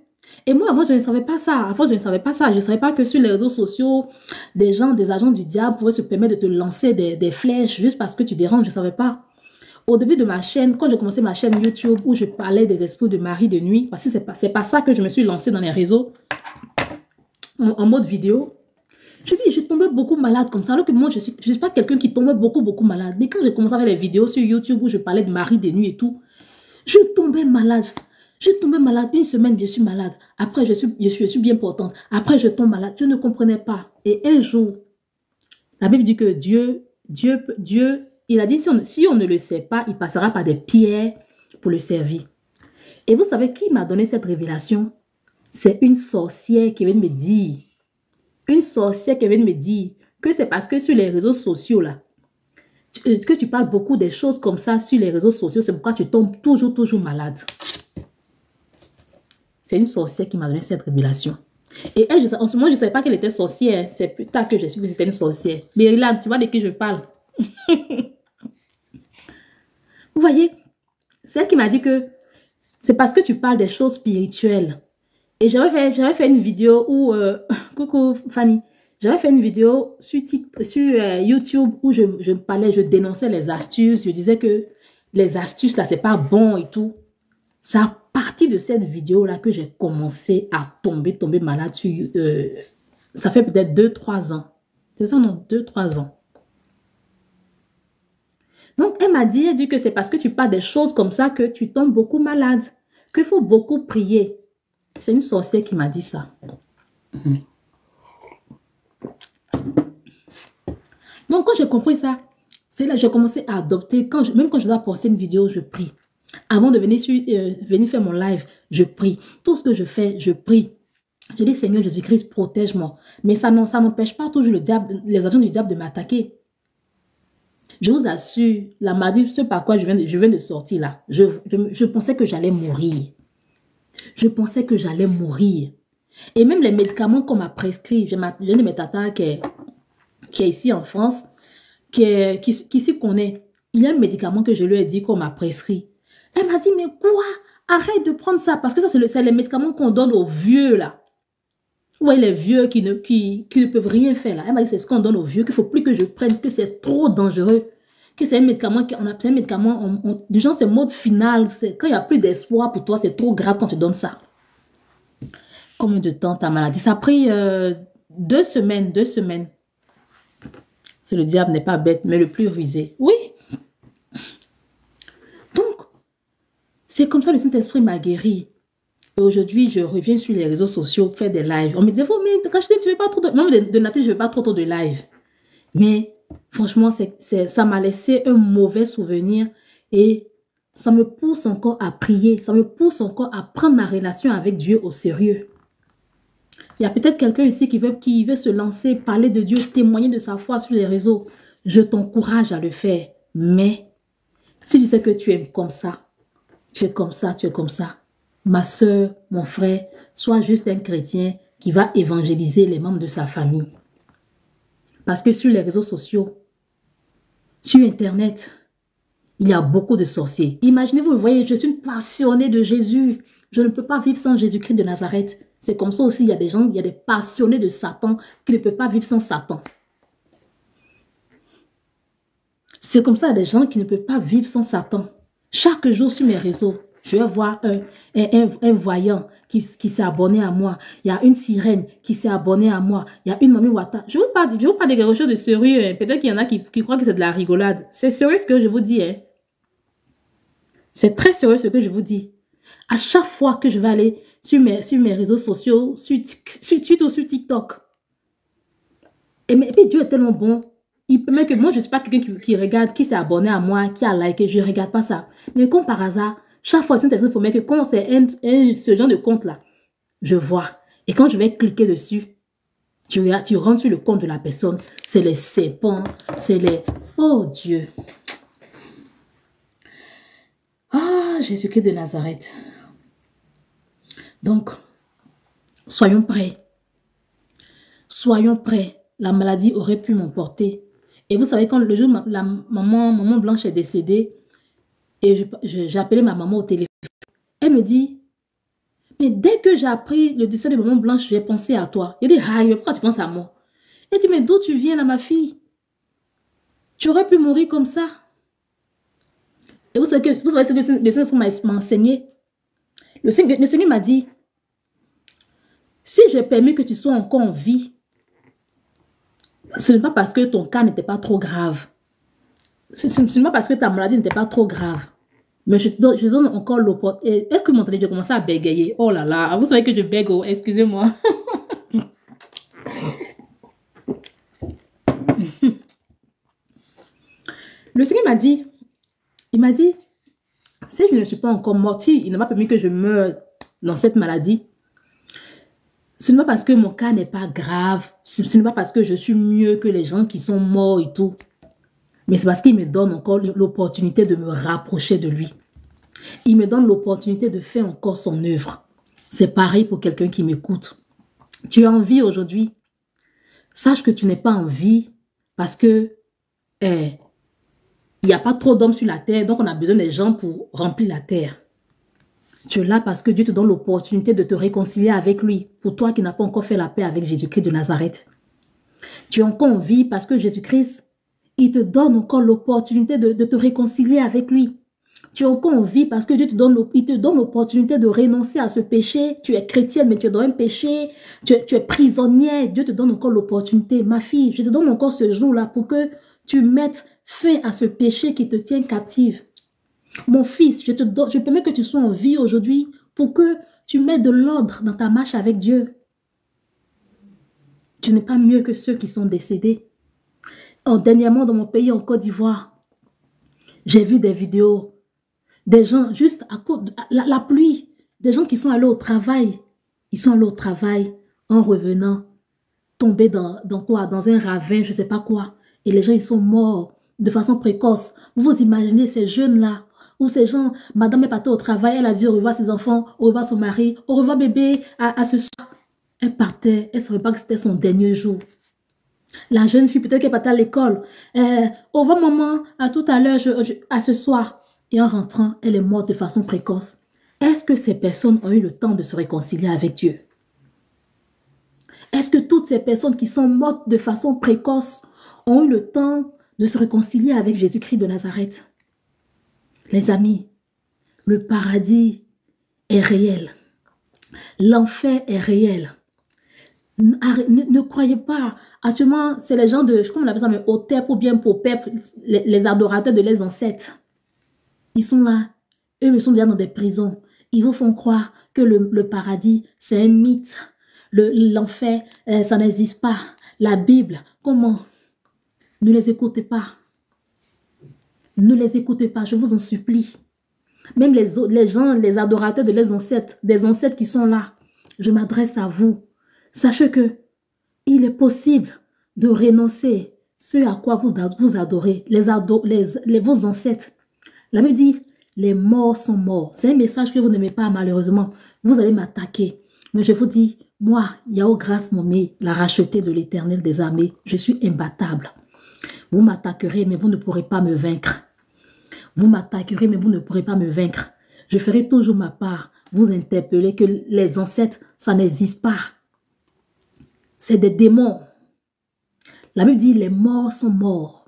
Et moi, avant, je ne savais pas ça. Avant, je ne savais pas ça. Je ne savais pas que sur les réseaux sociaux, des agents du diable pouvaient se permettre de te lancer des flèches juste parce que tu déranges. Je ne savais pas. Au début de ma chaîne, quand j'ai commencé ma chaîne YouTube où je parlais des esprits de Marie de nuit, parce que c'est pas ça que je me suis lancée dans les réseaux en mode vidéo. Je dis, je tombais beaucoup malade comme ça. Alors que moi, je suis pas quelqu'un qui tombait beaucoup malade. Mais quand j'ai commencé à faire les vidéos sur YouTube où je parlais de Marie de nuit et tout, je tombais malade. Je tombais malade. Une semaine, je suis malade. Après, je suis bien portante. Après, je tombe malade. Je ne comprenais pas. Et un jour, la Bible dit que Dieu, il a dit, si on ne le sait pas, il passera par des pierres pour le servir. Et vous savez qui m'a donné cette révélation? C'est une sorcière qui vient de me dire. Une sorcière qui vient de me dire que c'est parce que sur les réseaux sociaux, là, que tu parles beaucoup des choses comme ça sur les réseaux sociaux, c'est pourquoi tu tombes toujours malade. C'est une sorcière qui m'a donné cette révélation. Et elle, en ce moment, je ne savais pas qu'elle était sorcière. C'est plus tard que je suis que c'était une sorcière. Mais là, tu vois de qui je parle. Vous voyez, c'est elle qui m'a dit que c'est parce que tu parles des choses spirituelles. Et j'avais fait une vidéo où... coucou Fanny. J'avais fait une vidéo sur YouTube où je parlais, je dénonçais les astuces. Je disais que les astuces, là, c'est pas bon et tout. C'est à partir de cette vidéo-là que j'ai commencé à tomber malade. Ça fait peut-être 2-3 ans. C'est ça, non? 2-3 ans. Donc, elle dit que c'est parce que tu parles des choses comme ça que tu tombes beaucoup malade. Qu'il faut beaucoup prier. C'est une sorcière qui m'a dit ça. Donc, quand j'ai compris ça, c'est là que j'ai commencé à adopter. Même quand je dois poster une vidéo, je prie. Avant de venir faire mon live, je prie. Tout ce que je fais, je prie. Je dis, Seigneur Jésus-Christ, protège-moi. Mais ça n'empêche pas toujours les agents du diable de m'attaquer. Je vous assure, la maladie, ce par quoi je viens de sortir là, je pensais que j'allais mourir. Je pensais que j'allais mourir. Et même les médicaments qu'on m'a prescrits, j'ai une de mes tatas qui est ici en France, qui s'y connaît. Il y a un médicament que je lui ai dit qu'on m'a prescrit. Elle m'a dit, mais quoi? Arrête de prendre ça. Parce que ça, c'est les médicaments qu'on donne aux vieux, là. Vous voyez, les vieux qui ne peuvent rien faire, là. Elle m'a dit, c'est ce qu'on donne aux vieux, qu'il ne faut plus que je prenne, que c'est trop dangereux. Que c'est un médicament, du genre, c'est mode final. Quand il n'y a plus d'espoir pour toi, c'est trop grave quand tu donnes ça. Combien de temps ta maladie? Ça a pris 2 semaines, 2 semaines. C'est le diable n'est pas bête, mais le plus rusé. Oui. Donc, c'est comme ça le Saint-Esprit m'a guéri. Et aujourd'hui, je reviens sur les réseaux sociaux, faire des lives. On me disait, oh, mais quand je dis, tu veux pas trop de... Moi, de nature, je ne veux pas trop de live. Mais franchement, ça m'a laissé un mauvais souvenir et ça me pousse encore à prier. Ça me pousse encore à prendre ma relation avec Dieu au sérieux. Il y a peut-être quelqu'un ici qui veut se lancer, parler de Dieu, témoigner de sa foi sur les réseaux. Je t'encourage à le faire. Mais si tu sais que tu es comme ça, tu es comme ça, tu es comme ça, ma soeur, mon frère, sois juste un chrétien qui va évangéliser les membres de sa famille. Parce que sur les réseaux sociaux, sur Internet, il y a beaucoup de sorciers. Imaginez-vous, vous voyez, je suis une passionnée de Jésus. Je ne peux pas vivre sans Jésus-Christ de Nazareth. C'est comme ça aussi, il y a des gens, il y a des passionnés de Satan qui ne peuvent pas vivre sans Satan. C'est comme ça, il y a des gens qui ne peuvent pas vivre sans Satan. Chaque jour sur mes réseaux, je vais voir un voyant qui s'est abonné à moi. Il y a une sirène qui s'est abonnée à moi. Il y a une mamie Wata. Je ne vous parle pas de quelque chose de sérieux. Peut-être qu'il y en a qui croient que c'est de la rigolade. C'est sérieux ce que je vous dis. Hein. C'est très sérieux ce que je vous dis. À chaque fois que je vais aller sur mes réseaux sociaux, sur TikTok. Et puis Dieu est tellement bon. Il permet que moi, je ne suis pas quelqu'un qui regarde, qui s'est abonné à moi, qui a liké. Je ne regarde pas ça. Mais comme par hasard, chaque fois, c'est intéressant pour moi que quand c'est ce genre de compte-là, je vois. Et quand je vais cliquer dessus, tu rentres sur le compte de la personne. C'est les serpents, c'est les... Oh Dieu. Ah, Jésus-Christ de Nazareth. Donc, soyons prêts. Soyons prêts. La maladie aurait pu m'emporter. Et vous savez, quand le jour où maman Blanche est décédée, et j'ai appelé ma maman au téléphone, elle me dit, mais dès que j'ai appris le décès de maman Blanche, j'ai pensé à toi. Je dis, ah, mais pourquoi tu penses à moi? Elle dit, mais d'où tu viens là, ma fille? Tu aurais pu mourir comme ça. Et vous savez ce que le Seigneur m'a enseigné? Le Seigneur m'a dit, si j'ai permis que tu sois encore en vie, ce n'est pas parce que ton cas n'était pas trop grave. Ce n'est pas parce que ta maladie n'était pas trop grave. Mais je te donne encore l'opportunité. Est-ce que vous m'entendez? J'ai commencé à bégayer. Oh là là, vous savez que je bègue, oh, excusez-moi. Le Seigneur m'a dit, si je ne suis pas encore morte, si il ne m'a pas permis que je meure dans cette maladie, ce n'est pas parce que mon cas n'est pas grave, ce n'est pas parce que je suis mieux que les gens qui sont morts et tout. Mais c'est parce qu'il me donne encore l'opportunité de me rapprocher de lui. Il me donne l'opportunité de faire encore son œuvre. C'est pareil pour quelqu'un qui m'écoute. Tu as envie aujourd'hui. Sache que tu n'es pas en vie parce que il n'y a pas trop d'hommes sur la terre, donc on a besoin des gens pour remplir la terre. Tu es là parce que Dieu te donne l'opportunité de te réconcilier avec lui, pour toi qui n'as pas encore fait la paix avec Jésus-Christ de Nazareth. Tu es encore en vie parce que Jésus-Christ, il te donne encore l'opportunité de te réconcilier avec lui. Tu es encore en vie parce que Dieu te donne l'opportunité de renoncer à ce péché. Tu es chrétienne, mais tu es dans un péché. Tu es prisonnière. Dieu te donne encore l'opportunité. Ma fille, je te donne encore ce jour-là pour que tu mettes fin à ce péché qui te tient captive. Mon fils, je permets que tu sois en vie aujourd'hui pour que tu mettes de l'ordre dans ta marche avec Dieu. Tu n'es pas mieux que ceux qui sont décédés. Dernièrement, dans mon pays, en Côte d'Ivoire, j'ai vu des vidéos. Des gens, juste à cause de la pluie, des gens qui sont allés au travail. Ils sont allés au travail en revenant, tombés dans quoi? Dans un ravin, je ne sais pas quoi. Et les gens, ils sont morts de façon précoce. Vous vous imaginez ces jeunes-là, ou ces gens, madame est partie au travail, elle a dit au revoir ses enfants, au revoir son mari, au revoir bébé, à ce soir. Elle partait, elle ne savait pas que c'était son dernier jour. La jeune fille, peut-être qu'elle partait à l'école. Au revoir maman, à tout à l'heure, à ce soir. Et en rentrant, elle est morte de façon précoce. Est-ce que ces personnes ont eu le temps de se réconcilier avec Dieu? Est-ce que toutes ces personnes qui sont mortes de façon précoce ont eu le temps de se réconcilier avec Jésus-Christ de Nazareth? Les amis, le paradis est réel. L'enfer est réel. Ne croyez pas. Actuellement, c'est les gens de, comment on appelle ça, mais Hotep ou bien Popep, les adorateurs de les ancêtres. Ils sont là. Eux, ils sont déjà dans des prisons. Ils vous font croire que le paradis, c'est un mythe. L'enfer, ça n'existe pas. La Bible, comment? Ne les écoutez pas. Ne les écoutez pas, je vous en supplie. Même les gens, les adorateurs de les ancêtres, des ancêtres qui sont là, je m'adresse à vous. Sachez que il est possible de renoncer ce à quoi vous adorez, vos ancêtres. La Bible dit, les morts sont morts. C'est un message que vous n'aimez pas malheureusement. Vous allez m'attaquer. Mais je vous dis, moi, Yahweh Grâce Momé, la rachetée de l'Éternel des armées, je suis imbattable. Vous m'attaquerez, mais vous ne pourrez pas me vaincre. Vous m'attaquerez, mais vous ne pourrez pas me vaincre. Je ferai toujours ma part. Vous interpeller que les ancêtres, ça n'existe pas. C'est des démons. La Bible dit, les morts sont morts.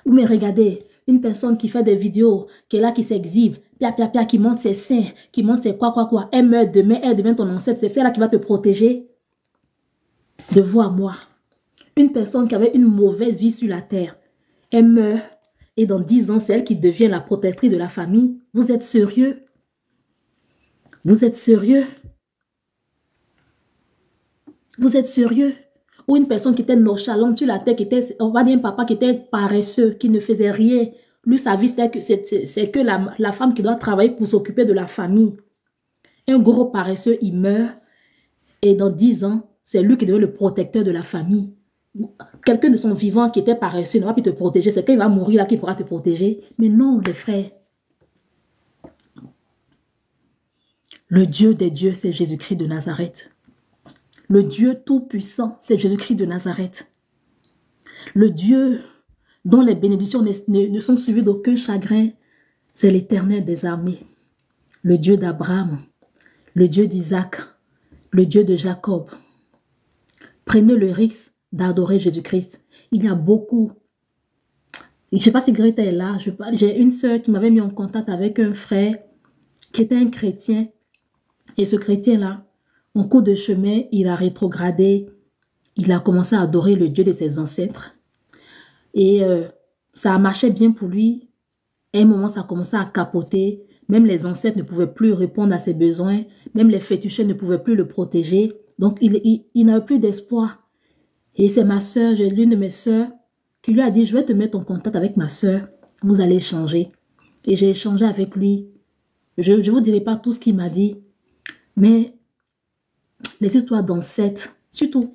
Vous me regardez, une personne qui fait des vidéos, qui est là, qui s'exhibe, qui monte ses seins, qui monte ses quoi. Elle meurt demain, elle devient ton ancêtre. C'est celle-là qui va te protéger de vous à moi. Une personne qui avait une mauvaise vie sur la terre, elle meurt. Et dans 10 ans, c'est elle qui devient la protectrice de la famille. Vous êtes sérieux? Vous êtes sérieux? Vous êtes sérieux? Ou une personne qui était nonchalante sur la terre, on va dire un papa qui était paresseux, qui ne faisait rien. Lui, sa vie, c'est que la femme qui doit travailler pour s'occuper de la famille. Un gros paresseux, il meurt. Et dans 10 ans, c'est lui qui devient le protecteur de la famille. Quelqu'un de son vivant qui était paresseux ne va plus te protéger. C'est quand il va mourir là qu'il pourra te protéger. Mais non, les frères. Le Dieu des dieux, c'est Jésus-Christ de Nazareth. Le Dieu tout-puissant, c'est Jésus-Christ de Nazareth. Le Dieu dont les bénédictions ne sont suivies d'aucun chagrin, c'est l'Éternel des armées. Le Dieu d'Abraham, le Dieu d'Isaac, le Dieu de Jacob. Prenez le risque d'adorer Jésus-Christ. Il y a beaucoup. Je ne sais pas si Greta est là. J'ai une sœur qui m'avait mis en contact avec un frère qui était un chrétien. Et ce chrétien-là, en cours de chemin, il a rétrogradé. Il a commencé à adorer le Dieu de ses ancêtres. Et ça a marché bien pour lui. À un moment, ça a commencé à capoter. Même les ancêtres ne pouvaient plus répondre à ses besoins. Même les féticheurs ne pouvaient plus le protéger. Donc, il n'avait plus d'espoir. Et c'est ma soeur, j'ai l'une de mes soeurs qui lui a dit, je vais te mettre en contact avec ma soeur. Vous allez échanger. Et j'ai échangé avec lui. Je ne vous dirai pas tout ce qu'il m'a dit. Mais les histoires d'ancêtres, surtout,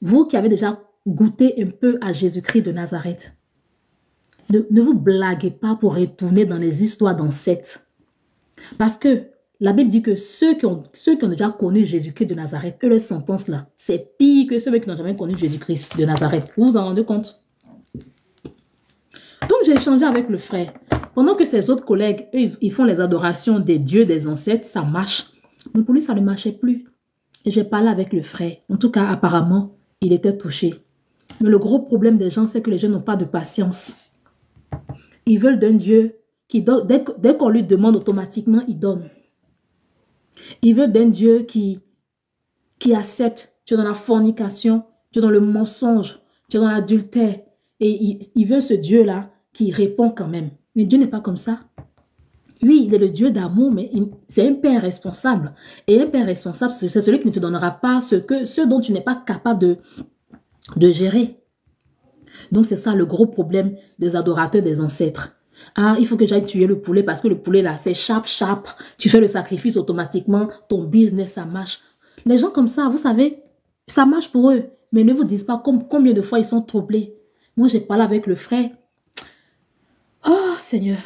vous qui avez déjà goûté un peu à Jésus-Christ de Nazareth, Ne vous blaguez pas pour retourner dans les histoires d'ancêtres. Parce que la Bible dit que ceux qui ont déjà connu Jésus-Christ de Nazareth, eux, leur sentence là, c'est pire que ceux qui n'ont jamais connu Jésus-Christ de Nazareth. Vous vous en rendez compte? Donc, j'ai échangé avec le frère. Pendant que ses autres collègues, eux, ils font les adorations des dieux, des ancêtres, ça marche. Mais pour lui, ça ne marchait plus. Et j'ai parlé avec le frère. En tout cas, apparemment, il était touché. Mais le gros problème des gens, c'est que les gens n'ont pas de patience. Ils veulent d'un Dieu qui, dès qu'on lui demande automatiquement, il donne. Ils veulent d'un Dieu qui accepte. Tu es dans la fornication, tu es dans le mensonge, tu es dans l'adultère. Et ils veulent ce Dieu-là qui répond quand même. Mais Dieu n'est pas comme ça. Oui, il est le Dieu d'amour, mais c'est un père responsable. Et un père responsable, c'est celui qui ne te donnera pas ce dont tu n'es pas capable de gérer. Donc, c'est ça le gros problème des adorateurs des ancêtres. Ah, il faut que j'aille tuer le poulet parce que le poulet, là, c'est chap. Tu fais le sacrifice automatiquement, ton business, ça marche. Les gens comme ça, vous savez, ça marche pour eux. Mais ne vous disent pas combien de fois ils sont troublés. Moi, j'ai parlé avec le frère. Oh, Seigneur.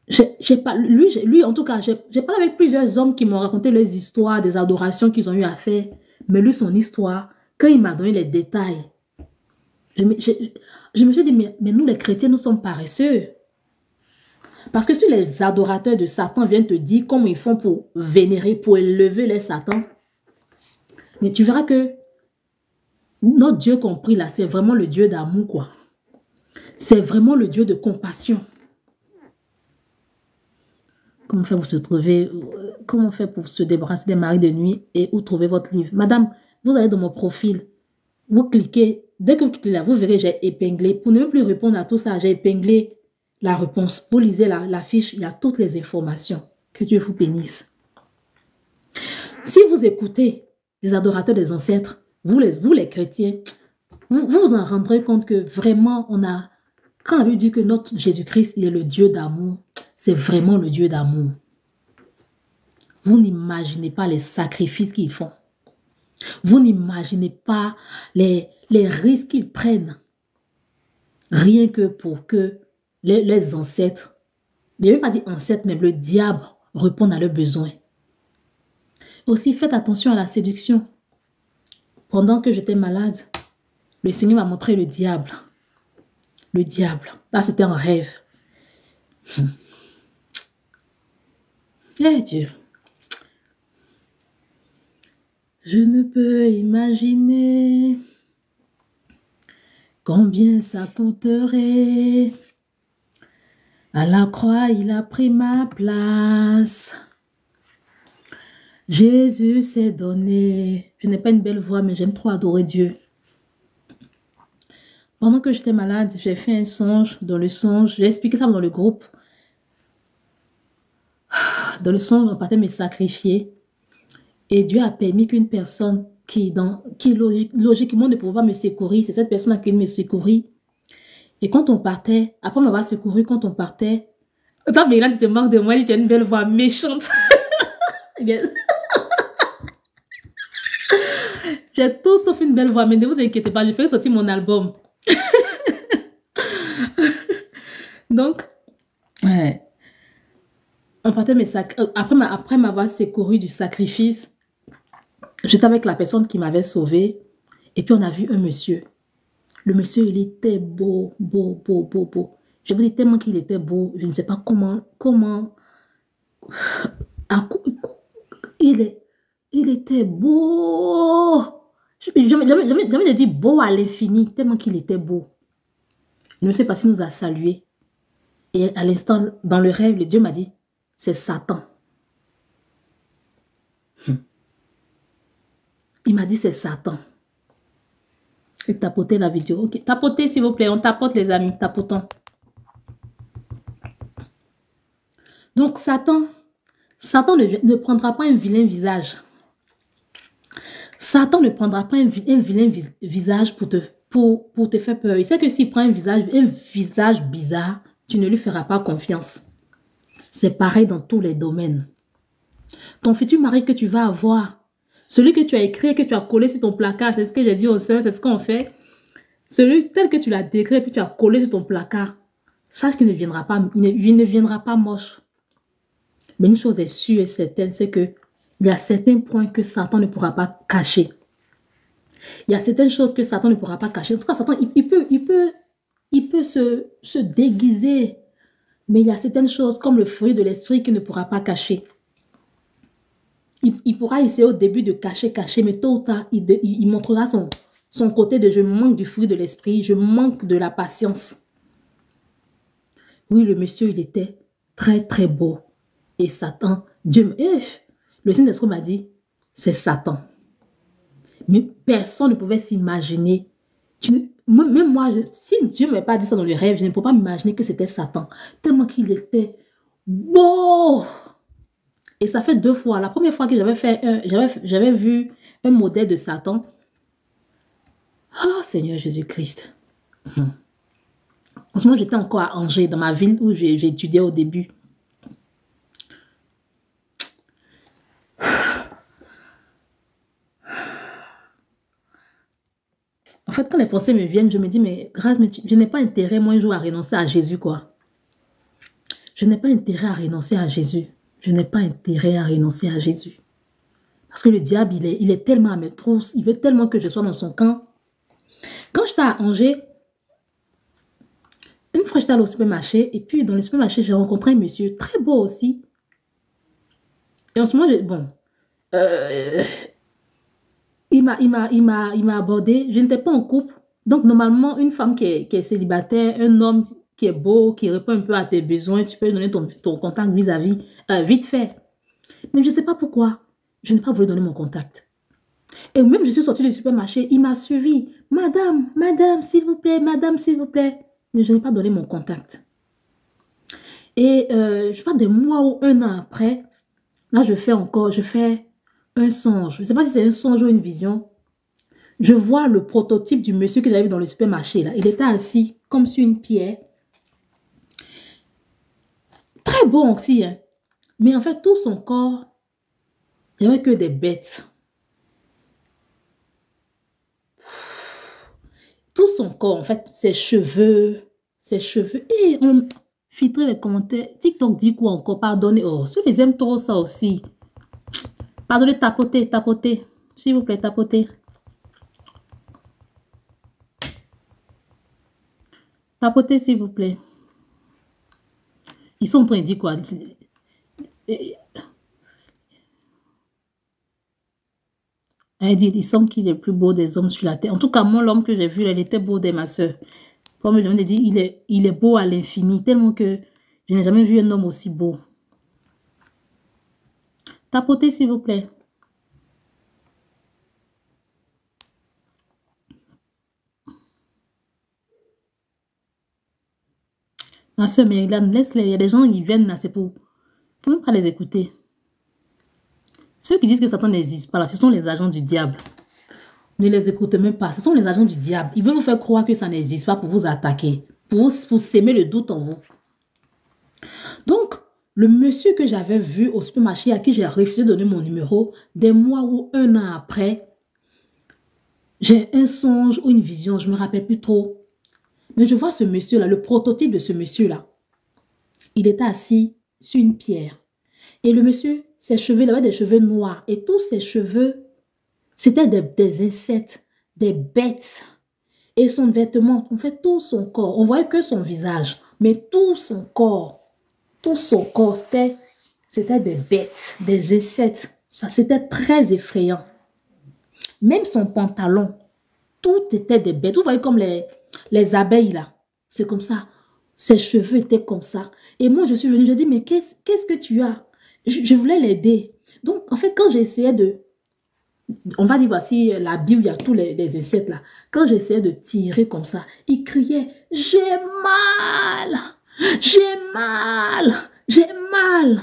Lui, en tout cas, j'ai parlé avec plusieurs hommes qui m'ont raconté leurs histoires, des adorations qu'ils ont eu à faire. Mais lui, son histoire, quand il m'a donné les détails, je me suis dit, mais nous, les chrétiens, nous sommes paresseux. Parce que si les adorateurs de Satan viennent te dire comment ils font pour vénérer, pour élever les Satans, mais tu verras que notre Dieu compris là, c'est vraiment le Dieu d'amour, quoi. C'est vraiment le Dieu de compassion. Comment faire pour se trouver, comment faire pour se débarrasser des maris de nuit et où trouver votre livre? Madame, vous allez dans mon profil, vous cliquez, dès que vous cliquez là, vous verrez, j'ai épinglé. Pour ne même plus répondre à tout ça, j'ai épinglé la réponse. Vous lisez la fiche, il y a toutes les informations. Que Dieu vous bénisse. Si vous écoutez les adorateurs des ancêtres, vous les chrétiens, vous vous en rendrez compte que vraiment, quand la Bible dit que notre Jésus-Christ, il est le Dieu d'amour, c'est vraiment le Dieu d'amour. Vous n'imaginez pas les sacrifices qu'ils font. Vous n'imaginez pas les risques qu'ils prennent. Rien que pour que les ancêtres, je ne vais pas dire ancêtres, mais le diable réponde à leurs besoins. Aussi, faites attention à la séduction. Pendant que j'étais malade, le Seigneur m'a montré le diable. Le diable. Là, c'était un rêve. Eh Dieu. Je ne peux imaginer combien ça coûterait. À la croix, il a pris ma place. Jésus s'est donné. Je n'ai pas une belle voix, mais j'aime trop adorer Dieu. Pendant que j'étais malade, j'ai fait un songe. Dans le songe, j'ai expliqué ça dans le groupe. Dans le songe, on partait me sacrifier. Et Dieu a permis qu'une personne qui logiquement ne pouvait pas me secourir, c'est cette personne qui me secourir. Et quand on partait, après m'avoir secouru, quand on partait, quand Mélanie te manque de moi, elle dit, tu as une belle voix méchante. J'ai tout sauf une belle voix, mais ne vous inquiétez pas, je ferai sortir mon album. Donc, ouais. On partait après m'avoir secouru du sacrifice, j'étais avec la personne qui m'avait sauvée. Et puis on a vu un monsieur. Le monsieur, il était beau. Je vous dis tellement qu'il était beau. Je ne sais pas comment il était beau. J'avais dit beau à l'infini, tellement qu'il était beau. Le monsieur passé nous a salués. Et à l'instant, dans le rêve, le Dieu m'a dit, c'est Satan. Il m'a dit, c'est Satan. Et tapotez la vidéo. Ok, tapotez s'il vous plaît. On tapote les amis, tapotons. Donc Satan ne prendra pas un vilain visage. Satan ne prendra pas un vilain visage pour te faire peur. Il sait que s'il prend un visage bizarre, tu ne lui feras pas confiance. C'est pareil dans tous les domaines. Ton futur mari que tu vas avoir, celui que tu as écrit et que tu as collé sur ton placard, c'est ce que j'ai dit aux sœurs, c'est ce qu'on fait. Celui tel que tu l'as décrit, puis tu as collé sur ton placard, sache qu'il ne viendra pas, il ne viendra pas moche. Mais une chose est sûre et certaine, c'est que il y a certains points que Satan ne pourra pas cacher. Il y a certaines choses que Satan ne pourra pas cacher. En tout cas, Satan, il peut se déguiser. Mais il y a certaines choses comme le fruit de l'esprit qu'il ne pourra pas cacher. Il pourra essayer au début de cacher, mais tôt ou tard, il montrera son côté de je manque du fruit de l'esprit, je manque de la patience. Oui, le monsieur, il était très, très beau. Et Satan, le Saint-Esprit m'a dit, c'est Satan. Mais personne ne pouvait s'imaginer. Même moi, si Dieu ne m'avait pas dit ça dans le rêve, je ne peux pas m'imaginer que c'était Satan. Tellement qu'il était beau. Et ça fait 2 fois. La première fois que j'avais vu un modèle de Satan. Oh Seigneur Jésus-Christ. En ce moment, j'étais encore à Angers, dans ma ville où j'ai étudié au début. En fait, quand les pensées me viennent, je me dis, mais grâce, je n'ai pas intérêt, moi, un jour, à renoncer à Jésus, quoi. Je n'ai pas intérêt à renoncer à Jésus. Je n'ai pas intérêt à renoncer à Jésus. Parce que le diable, il est tellement à mes trousses. Il veut tellement que je sois dans son camp. Quand j'étais à Angers, une fois, j'étais allée au supermarché. Et puis, dans le supermarché, j'ai rencontré un monsieur très beau aussi. Et en ce moment, il m'a abordé. Je n'étais pas en couple. Donc, normalement, une femme qui est célibataire, un homme qui est beau, qui répond un peu à tes besoins, tu peux lui donner ton contact vis-à-vis, vite fait. Mais je ne sais pas pourquoi. Je n'ai pas voulu donner mon contact. Et même, je suis sortie du supermarché, il m'a suivi. Madame, s'il vous plaît, madame, s'il vous plaît. Mais je n'ai pas donné mon contact. Et je sais pas, des mois ou 1 an après, là, je fais un songe. Je ne sais pas si c'est un songe ou une vision. Je vois le prototype du monsieur que j'avais vu dans le supermarché. Là. Il était assis comme sur une pierre. Très beau aussi. Hein. Mais en fait, tout son corps, il n'y avait que des bêtes. Tout son corps, en fait, ses cheveux. Et on filtrait les commentaires. TikTok dit quoi encore? Pardonnez. Oh, ceux qui aiment trop ça aussi. Pardonnez, tapotez. S'il vous plaît, tapotez. Tapotez, s'il vous plaît. Ils sont en train de dire quoi? Elle dit, il semble qu'il est le plus beau des hommes sur la terre. En tout cas, moi, l'homme que j'ai vu, il était beau ma soeur. Comme je viens de dire, il est beau à l'infini, tellement que je n'ai jamais vu un homme aussi beau. Tapotez, s'il vous plaît. Ma soeur Mérigane, laisse-les. Il y a des gens qui viennent là, c'est pour... Il ne faut même pas les écouter. Ceux qui disent que Satan n'existe pas là, ce sont les agents du diable. Ne les écoutez même pas. Ce sont les agents du diable. Ils veulent vous faire croire que ça n'existe pas pour vous attaquer. Pour s'aimer le doute en vous. Donc, le monsieur que j'avais vu au supermarché à qui j'ai refusé de donner mon numéro, des mois ou 1 an après, j'ai un songe ou une vision, je ne me rappelle plus trop. Mais je vois ce monsieur-là, le prototype de ce monsieur-là. Il était assis sur une pierre. Et le monsieur, ses cheveux, il avait des cheveux noirs. Et tous ses cheveux, c'était des insectes, des bêtes. Et son vêtement, en fait, tout son corps. On voyait que son visage. Mais tout son corps, c'était des bêtes, des insectes. Ça, c'était très effrayant. Même son pantalon, tout était des bêtes. Vous voyez comme les abeilles là. C'est comme ça. Ses cheveux étaient comme ça. Et moi, je suis venue, je dis, mais qu'est-ce que tu as? Je voulais l'aider. Donc, en fait, quand j'essayais de... On va dire, voici la Bible, il y a tous les insectes là. Quand j'essayais de tirer comme ça, il criait, j'ai mal, j'ai mal, j'ai mal.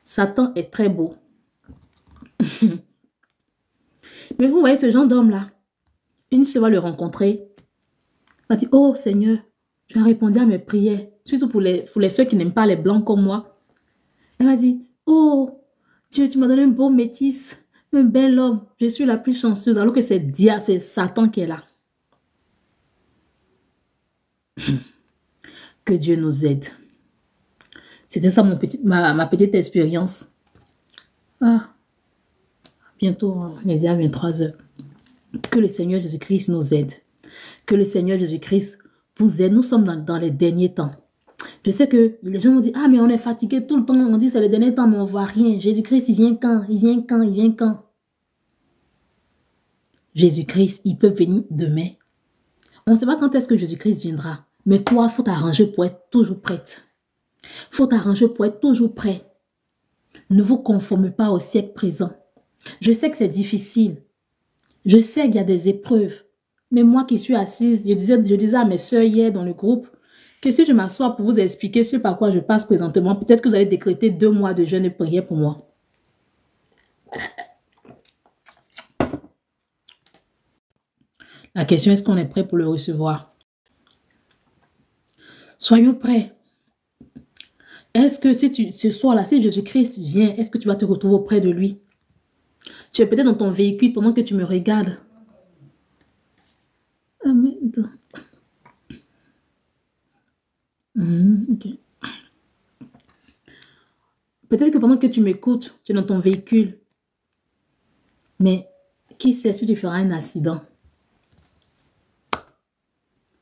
Satan est très beau. Mais vous voyez ce genre d'homme là, une sœur va le rencontrer. Elle dit, oh Seigneur, tu as répondu à mes prières. Surtout pour les ceux qui n'aiment pas les blancs comme moi. Elle m'a dit, oh Dieu, tu m'as donné un beau métis. Un bel homme, je suis la plus chanceuse, alors que c'est diable, c'est Satan qui est là. Que Dieu nous aide. C'était ça ma petite expérience. Ah, bientôt, il est déjà 23 heures. Que le Seigneur Jésus-Christ nous aide. Que le Seigneur Jésus-Christ vous aide. Nous sommes dans les derniers temps. Je sais que les gens vont dire, ah, mais on est fatigué tout le temps. On dit, c'est les derniers temps, mais on ne voit rien. Jésus-Christ, il vient quand? Il vient quand? Il vient quand? Jésus-Christ, il peut venir demain. On ne sait pas quand est-ce que Jésus-Christ viendra. Mais toi, il faut t'arranger pour être toujours prête. Il faut t'arranger pour être toujours prêt. Ne vous conformez pas au siècle présent. Je sais que c'est difficile. Je sais qu'il y a des épreuves. Mais moi qui suis assise, je disais à mes soeurs hier dans le groupe que si je m'assois pour vous expliquer ce par quoi je passe présentement, peut-être que vous allez décréter 2 mois de jeûne et prière pour moi. La question, est-ce qu'on est prêt pour le recevoir? Soyons prêts. Est-ce que ce soir-là, si Jésus-Christ vient, est-ce que tu vas te retrouver auprès de lui? Tu es peut-être dans ton véhicule pendant que tu me regardes. Amen. Okay. Peut-être que pendant que tu m'écoutes, tu es dans ton véhicule. Mais qui sait si tu feras un accident?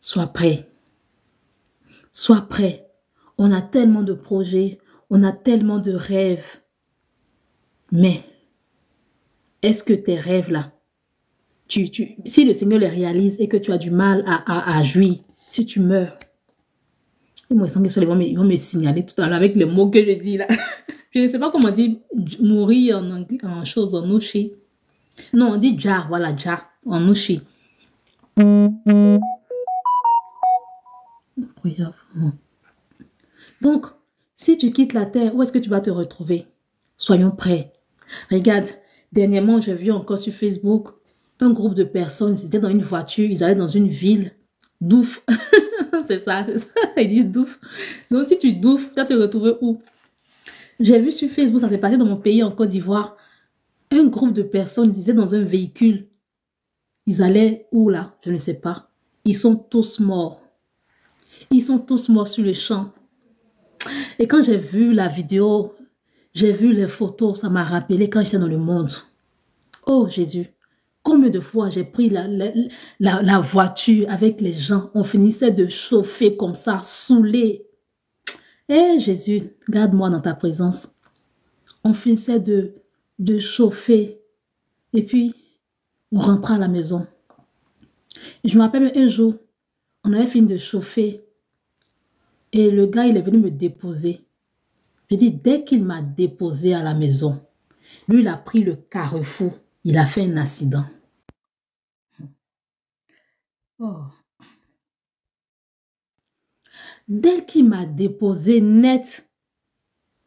Sois prêt. Sois prêt. On a tellement de projets, on a tellement de rêves. Mais est-ce que tes rêves-là, si le Seigneur les réalise et que tu as du mal à jouir, si tu meurs, ils vont me signaler tout à l'heure avec les mots que je dis là. Je ne sais pas comment dire mourir en chose en ouchi. Non, on dit ja, voilà, ja, en ouchi. Donc, si tu quittes la terre, où est-ce que tu vas te retrouver? Soyons prêts. Regarde, dernièrement, j'ai vu encore sur Facebook un groupe de personnes, ils étaient dans une voiture, ils allaient dans une ville, Douf. c'est ça, ils disent Douf. Donc, si tu douffes, tu vas te retrouver où? J'ai vu sur Facebook, ça s'est passé dans mon pays, en Côte d'Ivoire, un groupe de personnes, ils étaient dans un véhicule. Ils allaient où là? Je ne sais pas. Ils sont tous morts. Ils sont tous morts sur le champ. Et quand j'ai vu la vidéo, j'ai vu les photos, ça m'a rappelé quand j'étais dans le monde. Oh Jésus, combien de fois j'ai pris la voiture avec les gens, on finissait de chauffer comme ça, saoulé. Eh Jésus, garde-moi dans ta présence. On finissait de chauffer et puis on rentrait à la maison. Et je me rappelle un jour, on avait fini de chauffer et le gars, il est venu me déposer. Je dis, dès qu'il m'a déposé à la maison, lui, il a pris le carrefour. Il a fait un accident. Oh. Dès qu'il m'a déposé net,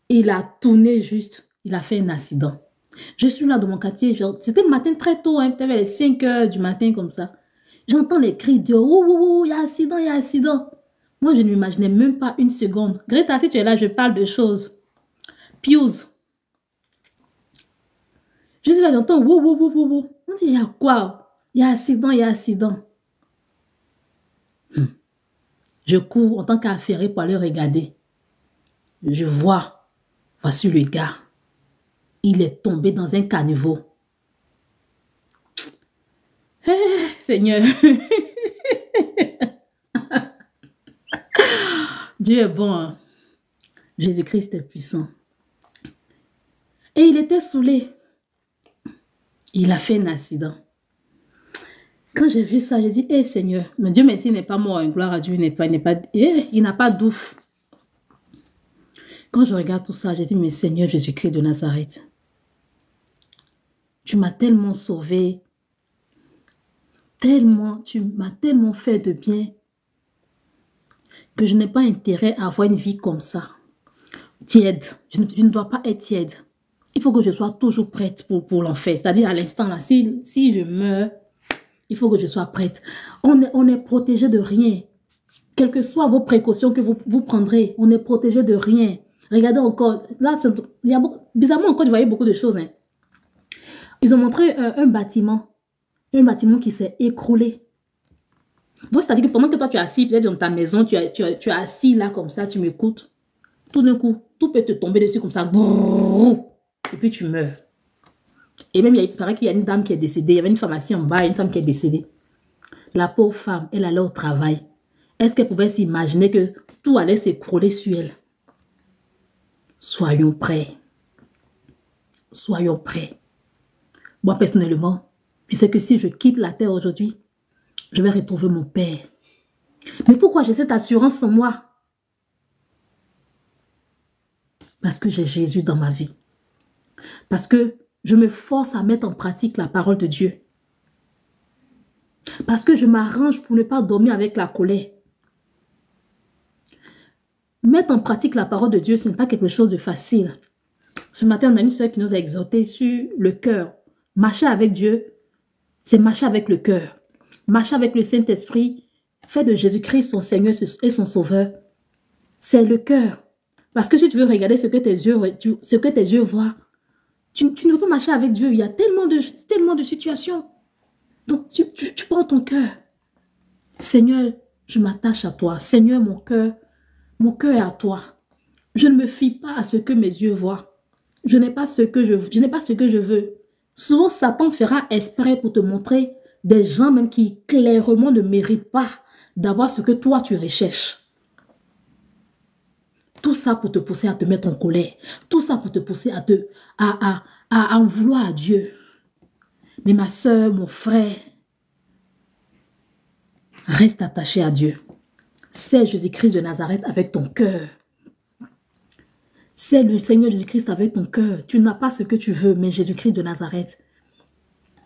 il a tourné juste. Il a fait un accident. Je suis là dans mon quartier. C'était le matin très tôt. Hein, peut-être les 5 heures du matin comme ça. J'entends les cris de « Ouh, il y a accident, il y a accident ». Moi, je ne m'imaginais même pas une seconde. Greta, si tu es là, je parle de choses. Pius. Je suis là, j'entends « Ouh ». On dit « Il y a quoi? Il y a accident, il y a accident ». Je cours en tant qu'affairé pour aller regarder. Je vois, voici le gars. Il est tombé dans un caniveau. Hey, Seigneur. Dieu est bon. Hein? Jésus-Christ est puissant. Et il était saoulé. Il a fait un accident. Quand j'ai vu ça, j'ai dit, hé Seigneur, mais Dieu merci, il n'est pas mort, gloire à Dieu, il n'a pas d'ouf. Quand je regarde tout ça, j'ai dit, mais Seigneur Jésus-Christ de Nazareth, tu m'as tellement sauvé, tu m'as tellement fait de bien, que je n'ai pas intérêt à avoir une vie comme ça, tiède. Je ne dois pas être tiède. Il faut que je sois toujours prête pour l'enfer. C'est-à-dire à l'instant là, si je meurs, il faut que je sois prête. On est protégé de rien. Quelles que soient vos précautions que vous prendrez, on est protégé de rien. Regardez encore, là, bizarrement encore, vous voyez beaucoup de choses. Hein. Ils ont montré un bâtiment qui s'est écroulé. Donc, c'est-à-dire que pendant que toi, tu es assis peut-être dans ta maison, tu es assis là comme ça, tu m'écoutes. Tout d'un coup, tout peut te tomber dessus comme ça. Brrr, et puis tu meurs. Et même, il paraît qu'il y a une dame qui est décédée. Il y avait une femme assise en bas, une femme qui est décédée. La pauvre femme, elle allait au travail. Est-ce qu'elle pouvait s'imaginer que tout allait s'écrouler sur elle? Soyons prêts. Soyons prêts. Moi, personnellement, je sais que si je quitte la terre aujourd'hui, je vais retrouver mon Père. Mais pourquoi j'ai cette assurance en moi? Parce que j'ai Jésus dans ma vie. Parce que je me force à mettre en pratique la parole de Dieu. Parce que je m'arrange pour ne pas dormir avec la colère. Mettre en pratique la parole de Dieu, ce n'est pas quelque chose de facile. Ce matin, on a une sœur qui nous a exhorté sur le cœur. Marcher avec Dieu, c'est marcher avec le cœur. Marcher avec le Saint-Esprit, faire de Jésus-Christ son Seigneur et son Sauveur, c'est le cœur. Parce que si tu veux regarder ce que tes yeux voient, tu ne peux pas marcher avec Dieu. Il y a tellement de situations. Donc, tu prends ton cœur. Seigneur, je m'attache à toi. Seigneur, mon cœur est à toi. Je ne me fie pas à ce que mes yeux voient. Je n'ai pas ce que je veux. Souvent, Satan fera exprès pour te montrer des gens même qui clairement ne méritent pas d'avoir ce que toi tu recherches. Tout ça pour te pousser à te mettre en colère. Tout ça pour te pousser à en vouloir à Dieu. Mais ma soeur, mon frère, reste attaché à Dieu. C'est Jésus-Christ de Nazareth avec ton cœur. C'est le Seigneur Jésus-Christ avec ton cœur. Tu n'as pas ce que tu veux, mais Jésus-Christ de Nazareth,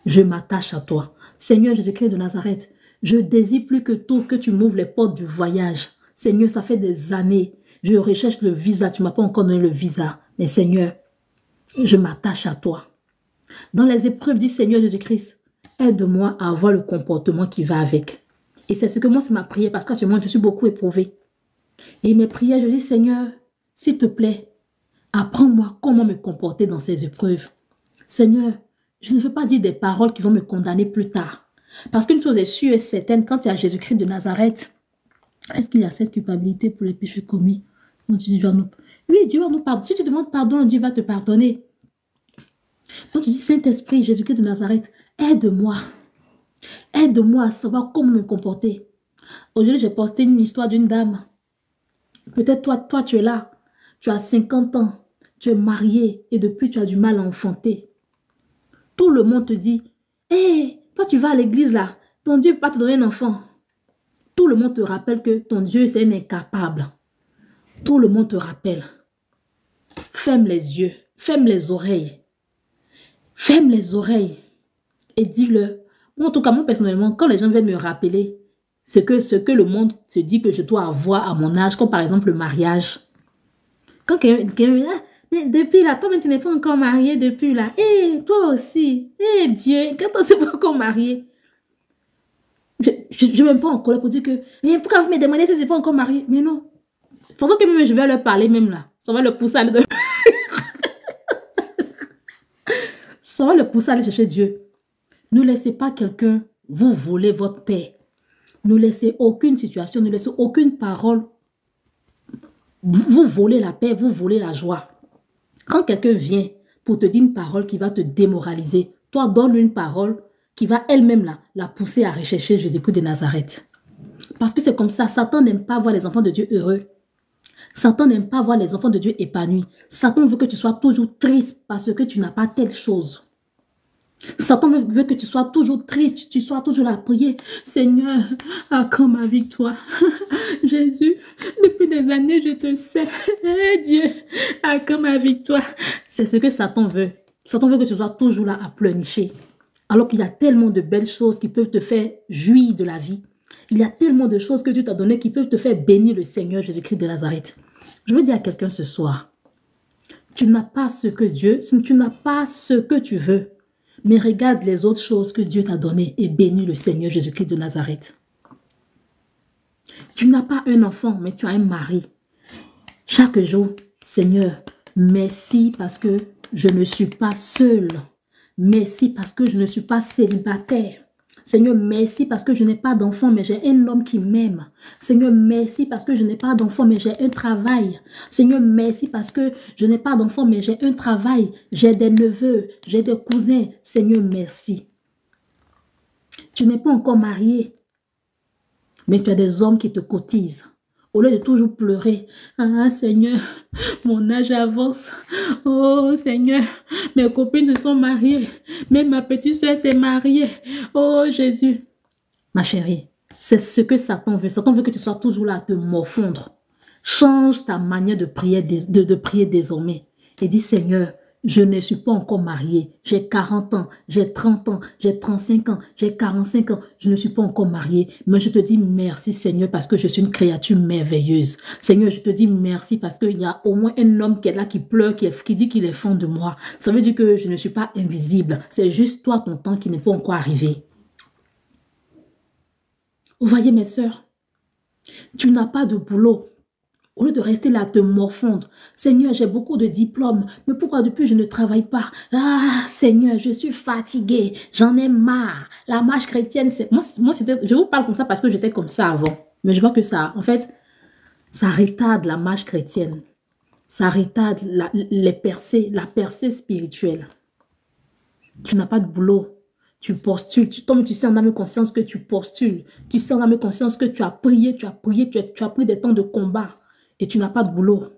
je m'attache à toi. Seigneur Jésus-Christ de Nazareth, je désire plus que tout que tu m'ouvres les portes du voyage. Seigneur, ça fait des années. Je recherche le visa. Tu ne m'as pas encore donné le visa. Mais Seigneur, je m'attache à toi. Dans les épreuves, dis Seigneur Jésus-Christ, aide-moi à avoir le comportement qui va avec. Et c'est ce que moi, c'est ma prière, parce qu'actuellement, je suis beaucoup éprouvée. Et mes prières, je dis Seigneur, s'il te plaît, apprends-moi comment me comporter dans ces épreuves. Seigneur, je ne veux pas dire des paroles qui vont me condamner plus tard. Parce qu'une chose est sûre et certaine, quand il y a Jésus-Christ de Nazareth, est-ce qu'il y a cette culpabilité pour les péchés commis? Oui, Dieu va nous pardonner. Si tu demandes pardon, Dieu va te pardonner. Donc tu dis, Saint-Esprit, Jésus-Christ de Nazareth, aide-moi. Aide-moi à savoir comment me comporter. Aujourd'hui, j'ai posté une histoire d'une dame. Peut-être toi, tu es là. Tu as 50 ans. Tu es marié et depuis, tu as du mal à enfanter. Tout le monde te dit, hé, toi, tu vas à l'église là. Ton Dieu ne peut pas te donner un enfant. Tout le monde te rappelle que ton Dieu, c'est un incapable. Tout le monde te rappelle. Ferme les yeux. Ferme les oreilles. Ferme les oreilles. Et dis-le. Moi, en tout cas, moi, personnellement, quand les gens viennent me rappeler ce que le monde se dit que je dois avoir à mon âge, comme par exemple le mariage. Quand quelqu'un me dit, ah, mais depuis là, toi, tu n'es pas encore marié depuis là. Eh, toi aussi. Eh, Dieu, quand on ne s'est pas encore marié. Je ne même pas en colère pour dire que, mais pourquoi vous me demandez si je n'ai pas encore marié? Mais non. C'est pour ça que même je vais leur parler même là. Ça va le pousser à aller ça va le pousser à aller chercher Dieu. Ne laissez pas quelqu'un vous voler votre paix. Ne laissez aucune situation, ne laissez aucune parole vous voler la paix, vous voler la joie. Quand quelqu'un vient pour te dire une parole qui va te démoraliser, toi donne une parole qui va elle-même la pousser à rechercher Jésus-Christ de Nazareth. Parce que c'est comme ça, Satan n'aime pas voir les enfants de Dieu heureux. Satan n'aime pas voir les enfants de Dieu épanouis. Satan veut que tu sois toujours triste parce que tu n'as pas telle chose. Satan veut que tu sois toujours triste, tu sois toujours là à prier. Seigneur, accorde ma victoire. Jésus, depuis des années, je te sais. Hey, Dieu, accorde ma victoire. C'est ce que Satan veut. Satan veut que tu sois toujours là à pleurnicher. Alors qu'il y a tellement de belles choses qui peuvent te faire jouir de la vie. Il y a tellement de choses que Dieu t'a données qui peuvent te faire bénir le Seigneur Jésus-Christ de Nazareth. Je veux dire à quelqu'un ce soir, tu n'as pas ce que tu veux. Mais regarde les autres choses que Dieu t'a données et bénis le Seigneur Jésus-Christ de Nazareth. Tu n'as pas un enfant, mais tu as un mari. Chaque jour, Seigneur, merci parce que je ne suis pas seule. merci parce que je ne suis pas célibataire. Seigneur, merci parce que je n'ai pas d'enfant, mais j'ai un homme qui m'aime. Seigneur, merci parce que je n'ai pas d'enfant, mais j'ai un travail. Seigneur, merci parce que je n'ai pas d'enfant, mais j'ai un travail. J'ai des neveux, j'ai des cousins. Seigneur, merci. Tu n'es pas encore marié, mais tu as des hommes qui te cotisent. Au lieu de toujours pleurer, ah Seigneur, mon âge avance. Oh Seigneur, mes copines se sont mariées. Même ma petite soeur s'est mariée. Oh Jésus. Ma chérie, c'est ce que Satan veut. Satan veut que tu sois toujours là à te morfondre. Change ta manière de prier, de prier désormais. Et dis Seigneur, je ne suis pas encore mariée. J'ai 40 ans, j'ai 30 ans, j'ai 35 ans, j'ai 45 ans. Je ne suis pas encore mariée. Mais je te dis merci Seigneur parce que je suis une créature merveilleuse. Seigneur, je te dis merci parce qu'il y a au moins un homme qui est là, qui pleure, qui dit qu'il est fan de moi. Ça veut dire que je ne suis pas invisible. C'est juste toi, ton temps qui n'est pas encore arrivé. Vous voyez mes sœurs, tu n'as pas de boulot. Au lieu de rester là à te morfondre, Seigneur, j'ai beaucoup de diplômes, mais pourquoi depuis je ne travaille pas? Ah, Seigneur, je suis fatiguée, j'en ai marre. La marche chrétienne, c'est... Moi je vous parle comme ça parce que j'étais comme ça avant. Mais je vois que ça, en fait, ça retarde la marche chrétienne. Ça retarde la percée spirituelle. Tu n'as pas de boulot. Tu postules, tu sais en âme et conscience que tu postules. Tu sais en âme et conscience que tu as prié, tu as pris des temps de combat. Et tu n'as pas de boulot.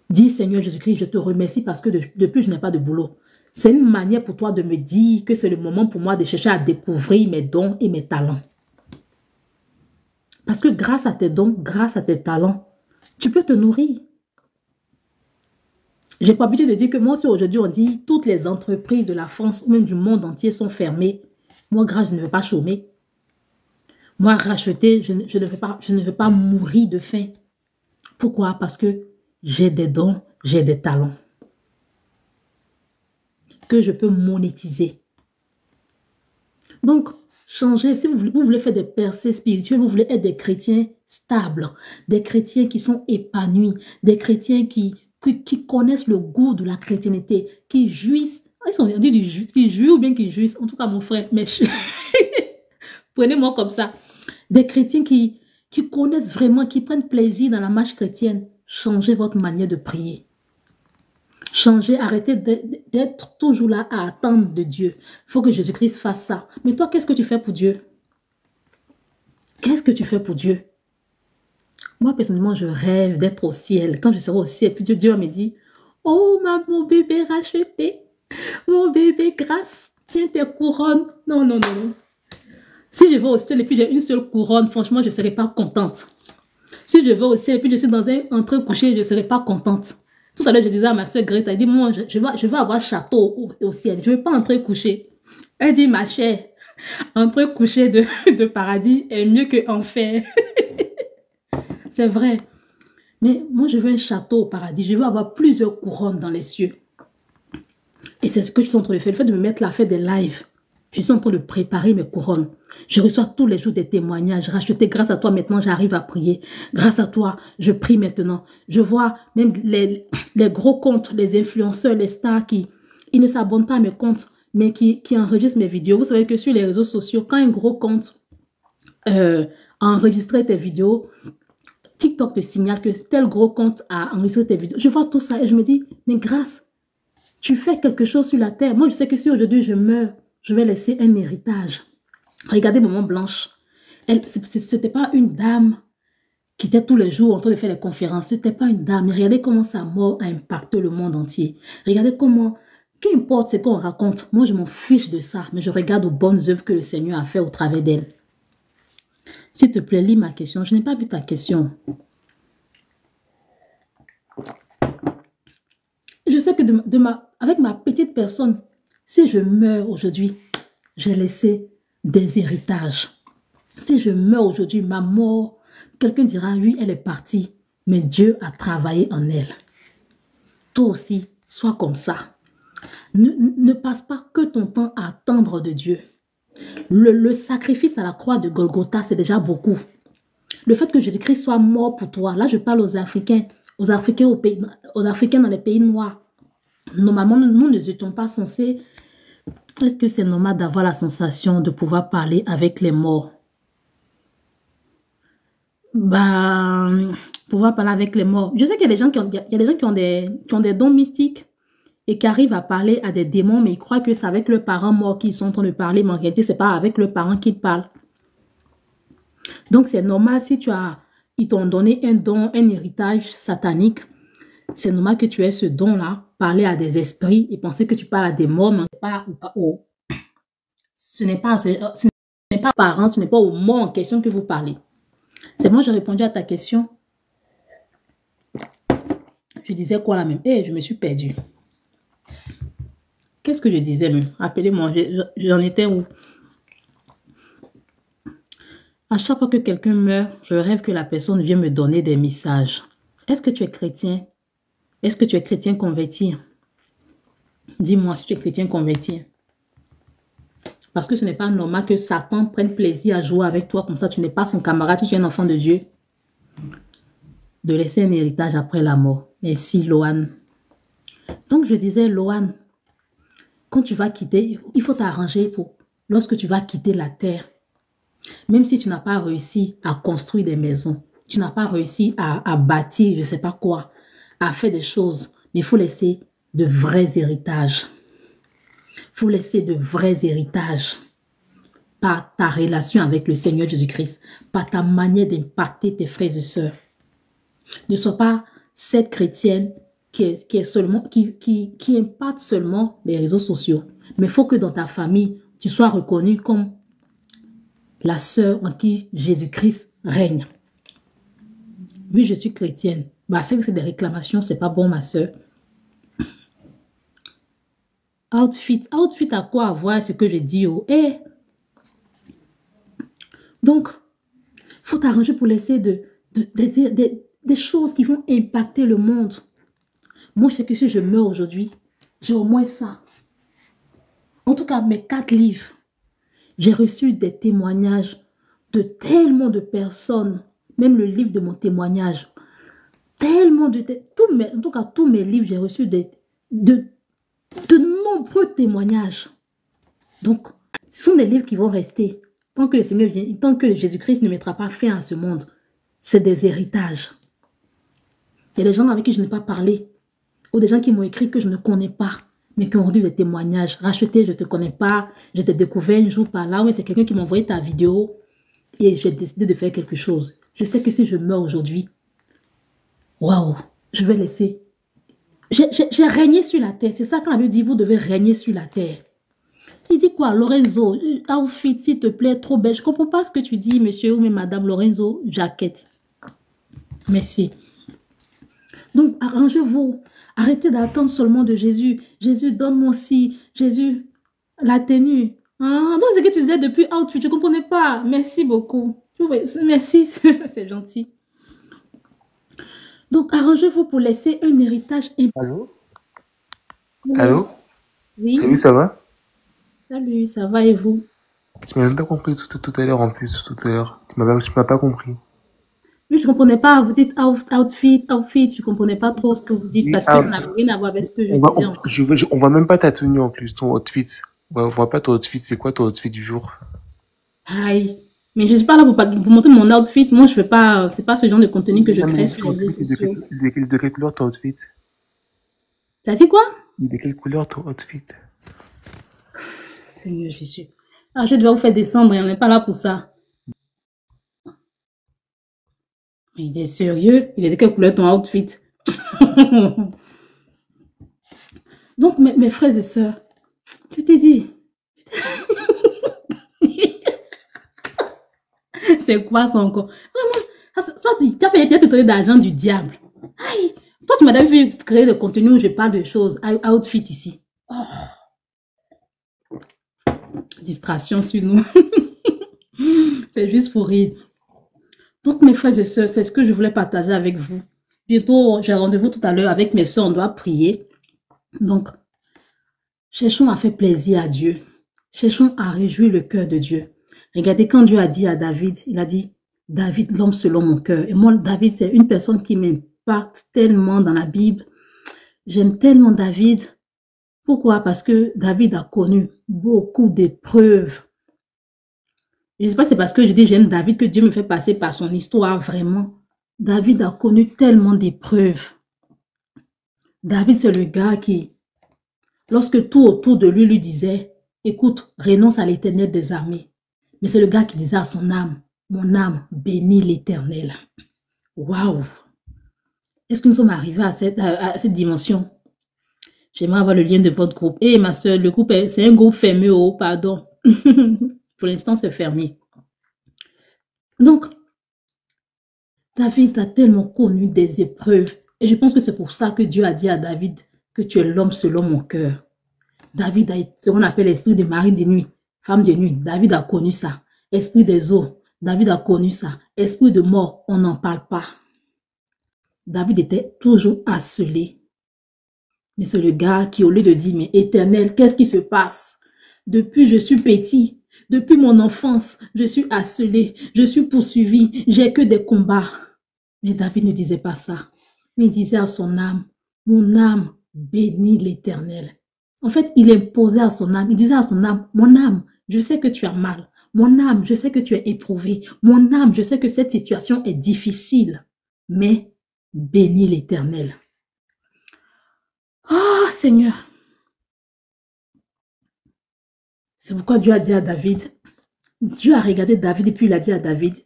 Dis Seigneur Jésus-Christ, je te remercie parce que depuis je n'ai pas de boulot. C'est une manière pour toi de me dire que c'est le moment pour moi de chercher à découvrir mes dons et mes talents. Parce que grâce à tes dons, grâce à tes talents, tu peux te nourrir. J'ai pas l'habitude de dire que moi aussi aujourd'hui on dit toutes les entreprises de la France ou même du monde entier sont fermées. Moi grâce je ne veux pas chômer. Moi racheter, je ne veux pas mourir de faim. Pourquoi? Parce que j'ai des dons, j'ai des talents que je peux monétiser. Donc, changez. Si vous voulez faire des percées spirituelles, vous voulez être des chrétiens stables, des chrétiens qui sont épanouis, des chrétiens qui connaissent le goût de la chrétienté, qui jouissent. On dit qui jouissent ou bien qui jouissent. En tout cas, mon frère, mais prenez-moi comme ça. Des chrétiens qui connaissent vraiment, qui prennent plaisir dans la marche chrétienne. Changez votre manière de prier. Changez, arrêtez d'être toujours là à attendre de Dieu. Il faut que Jésus-Christ fasse ça. Mais toi, qu'est-ce que tu fais pour Dieu? Qu'est-ce que tu fais pour Dieu? Moi, personnellement, je rêve d'être au ciel. Quand je serai au ciel, puis Dieu me dit, oh, mon bébé racheté, mon bébé grâce, tiens tes couronnes. Non, non, non, non. Si je vais au ciel et puis j'ai une seule couronne, franchement, je ne serai pas contente. Si je vais au ciel et puis je suis dans un entre-couché, je ne serai pas contente. Tout à l'heure, je disais à ma soeur Greta, elle dit, moi, je vais avoir château au ciel. Je ne veux pas entre-coucher. Elle dit, ma chère, entre-coucher de paradis est mieux qu'enfer. C'est vrai. Mais moi, je veux un château au paradis. Je veux avoir plusieurs couronnes dans les cieux. Et c'est ce que je suis en train de faire. Le fait de me mettre là, faire des lives. Je suis en train de préparer mes couronnes. Je reçois tous les jours des témoignages. Racheté, grâce à toi, maintenant, j'arrive à prier. Grâce à toi, je prie maintenant. Je vois même les gros comptes, les influenceurs, les stars ils ne s'abonnent pas à mes comptes, mais qui enregistrent mes vidéos. Vous savez que sur les réseaux sociaux, quand un gros compte a enregistré tes vidéos, TikTok te signale que tel gros compte a enregistré tes vidéos. Je vois tout ça et je me dis, mais grâce, tu fais quelque chose sur la terre. Moi, je sais que si aujourd'hui je meurs, je vais laisser un héritage. Regardez Maman Blanche. Ce n'était pas une dame qui était tous les jours en train de faire les conférences. Ce n'était pas une dame. Mais regardez comment sa mort a impacté le monde entier. Regardez comment, qu'importe ce qu'on raconte, moi je m'en fiche de ça. Mais je regarde aux bonnes œuvres que le Seigneur a fait au travers d'elle. S'il te plaît, lis ma question. Je n'ai pas vu ta question. Je sais que avec ma petite personne, si je meurs aujourd'hui, j'ai laissé des héritages. Si je meurs aujourd'hui, ma mort, quelqu'un dira, oui, elle est partie, mais Dieu a travaillé en elle. Toi aussi, sois comme ça. Ne passe pas que ton temps à attendre de Dieu. Le sacrifice à la croix de Golgotha, c'est déjà beaucoup. Le fait que Jésus-Christ soit mort pour toi, là je parle aux Africains dans les pays noirs. Normalement, nous n'étions pas censés Est-ce que c'est normal d'avoir la sensation de pouvoir parler avec les morts? Bah, pouvoir parler avec les morts. Je sais qu'il y a des gens il y a des gens qui ont des dons mystiques et qui arrivent à parler à des démons, mais ils croient que c'est avec leurs parents morts qu'ils sont en train de parler, mais en réalité, c'est pas avec leurs parents qu'ils parlent. Donc, c'est normal si ils t'ont donné un don, un héritage satanique, c'est normal que tu aies ce don-là, parler à des esprits et penser que tu parles à des morts, mais ce n'est pas parents, ce n'est pas aux morts en question que vous parlez. C'est moi, j'ai répondu à ta question. Je disais quoi là même? Je me suis perdue. Qu'est-ce que je disais même? Rappelez-moi, j'en étais où? À chaque fois que quelqu'un meurt, je rêve que la personne vienne me donner des messages. Est-ce que tu es chrétien? Est-ce que tu es chrétien converti? Dis-moi si tu es chrétien converti. Parce que ce n'est pas normal que Satan prenne plaisir à jouer avec toi comme ça. Tu n'es pas son camarade si tu es un enfant de Dieu. De laisser un héritage après la mort. Merci, Loane. Donc, je disais, Loane, quand tu vas quitter, il faut t'arranger pour lorsque tu vas quitter la terre. Même si tu n'as pas réussi à construire des maisons, tu n'as pas réussi à bâtir, je ne sais pas quoi, à faire des choses, mais il faut laisser de vrais héritages. Il faut laisser de vrais héritages par ta relation avec le Seigneur Jésus-Christ, par ta manière d'impacter tes frères et sœurs. Ne sois pas cette chrétienne qui impacte seulement les réseaux sociaux. Mais il faut que dans ta famille, tu sois reconnue comme la sœur en qui Jésus-Christ règne. Oui, je suis chrétienne. Bah, c'est que c'est des réclamations, c'est pas bon, ma sœur. Outfit à quoi avoir ce que je dis oh. Donc, faut t'arranger pour laisser des choses qui vont impacter le monde. Moi, je sais que si je meurs aujourd'hui, j'ai au moins ça. En tout cas, mes 4 livres. J'ai reçu des témoignages de tellement de personnes, même le livre de mon témoignage. Tellement de... en tout cas, tous mes livres, j'ai reçu de nombreux témoignages. Donc, ce sont des livres qui vont rester. Tant que le Seigneur vient, tant que Jésus-Christ ne mettra pas fin à ce monde, c'est des héritages. Il y a des gens avec qui je n'ai pas parlé, ou des gens qui m'ont écrit que je ne connais pas, mais qui ont rendu des témoignages. Racheté, je ne te connais pas, je t'ai découvert un jour par là, oui, c'est quelqu'un qui m'a envoyé ta vidéo et j'ai décidé de faire quelque chose. Je sais que si je meurs aujourd'hui, waouh, je vais laisser. J'ai régné sur la terre. C'est ça quand la Bible dit, vous devez régner sur la terre. Il dit quoi, Lorenzo, outfit, s'il te plaît, trop belle. Je ne comprends pas ce que tu dis, monsieur ou madame Lorenzo, jaquette. Merci. Donc, arrangez-vous. Arrêtez d'attendre seulement de Jésus. Jésus, donne-moi ci. Jésus, la tenue. Ah, donc, c'est ce que tu disais depuis outfit. Je ne comprenais pas. Merci beaucoup. Merci, c'est gentil. Donc, arrangez-vous pour laisser un héritage important. Allô? Allô? Oui. Salut, ça va? Salut, ça va et vous? Tu m'as même pas compris tout à l'heure en plus, tout à l'heure. Tu m'as pas compris. Oui, je ne comprenais pas. Vous dites outfit. Je ne comprenais pas trop ce que vous dites Oui, parce que ça n'avait rien à voir avec ce que je disais. on voit même pas ta tenue en plus, ton outfit. On voit pas ton outfit. C'est quoi ton outfit du jour? Aïe. Mais je ne suis pas là pour montrer mon outfit. Moi, je fais pas, c'est pas ce genre de contenu que je crée sur les réseaux sociaux. De quelle couleur ton outfit? T'as dit quoi? De quelle couleur ton outfit? Seigneur Jésus. Ah, je dois vous faire descendre et on n'est pas là pour ça. Mais il est sérieux? Il est de quelle couleur ton outfit? Donc, mes frères et sœurs, je t'ai dit. C'est quoi ça encore? Vraiment, ça tu as fait te donner d'argent du diable. Aïe, toi, tu m'as déjà vu créer des contenus où je parle de choses, outfit ici. Oh. Distraction sur nous. C'est juste pour rire. Donc, mes frères et sœurs, c'est ce que je voulais partager avec vous. Bientôt, j'ai rendez-vous tout à l'heure avec mes sœurs, on doit prier. Donc, cherchons à faire plaisir à Dieu. Cherchons à réjouir le cœur de Dieu. Regardez, quand Dieu a dit à David, il a dit, David, l'homme selon mon cœur. Et moi, David, c'est une personne qui m'impacte tellement dans la Bible. J'aime tellement David. Pourquoi? Parce que David a connu beaucoup d'épreuves. Je ne sais pas, c'est parce que je dis j'aime David que Dieu me fait passer par son histoire, vraiment. David a connu tellement d'épreuves. David, c'est le gars qui, lorsque tout autour de lui disait, écoute, renonce à l'Éternel des armées. Mais c'est le gars qui disait à son âme, mon âme, bénis l'Éternel. Waouh! Est-ce que nous sommes arrivés à cette dimension? J'aimerais avoir le lien de votre groupe. Eh, ma soeur, le groupe, c'est un groupe fermé, oh, pardon. Pour l'instant, c'est fermé. Donc, David a tellement connu des épreuves. Et je pense que c'est pour ça que Dieu a dit à David que tu es l'homme selon mon cœur. David a ce qu'on appelle l'esprit de mari de nuit, femme de nuit. David a connu ça. Esprit des eaux, David a connu ça. Esprit de mort, on n'en parle pas. David était toujours harcelé. Mais c'est le gars qui, au lieu de dire, mais Éternel, qu'est-ce qui se passe? Depuis, je suis petit. Depuis mon enfance, je suis harcelé. Je suis poursuivi. J'ai que des combats. Mais David ne disait pas ça. Il disait à son âme, mon âme, bénis l'Éternel. En fait, il imposait à son âme. Il disait à son âme, mon âme, je sais que tu as mal. Mon âme, je sais que tu es éprouvé. Mon âme, je sais que cette situation est difficile. Mais bénis l'Éternel. Ah, Seigneur. C'est pourquoi Dieu a dit à David, Dieu a regardé David et puis il a dit à David,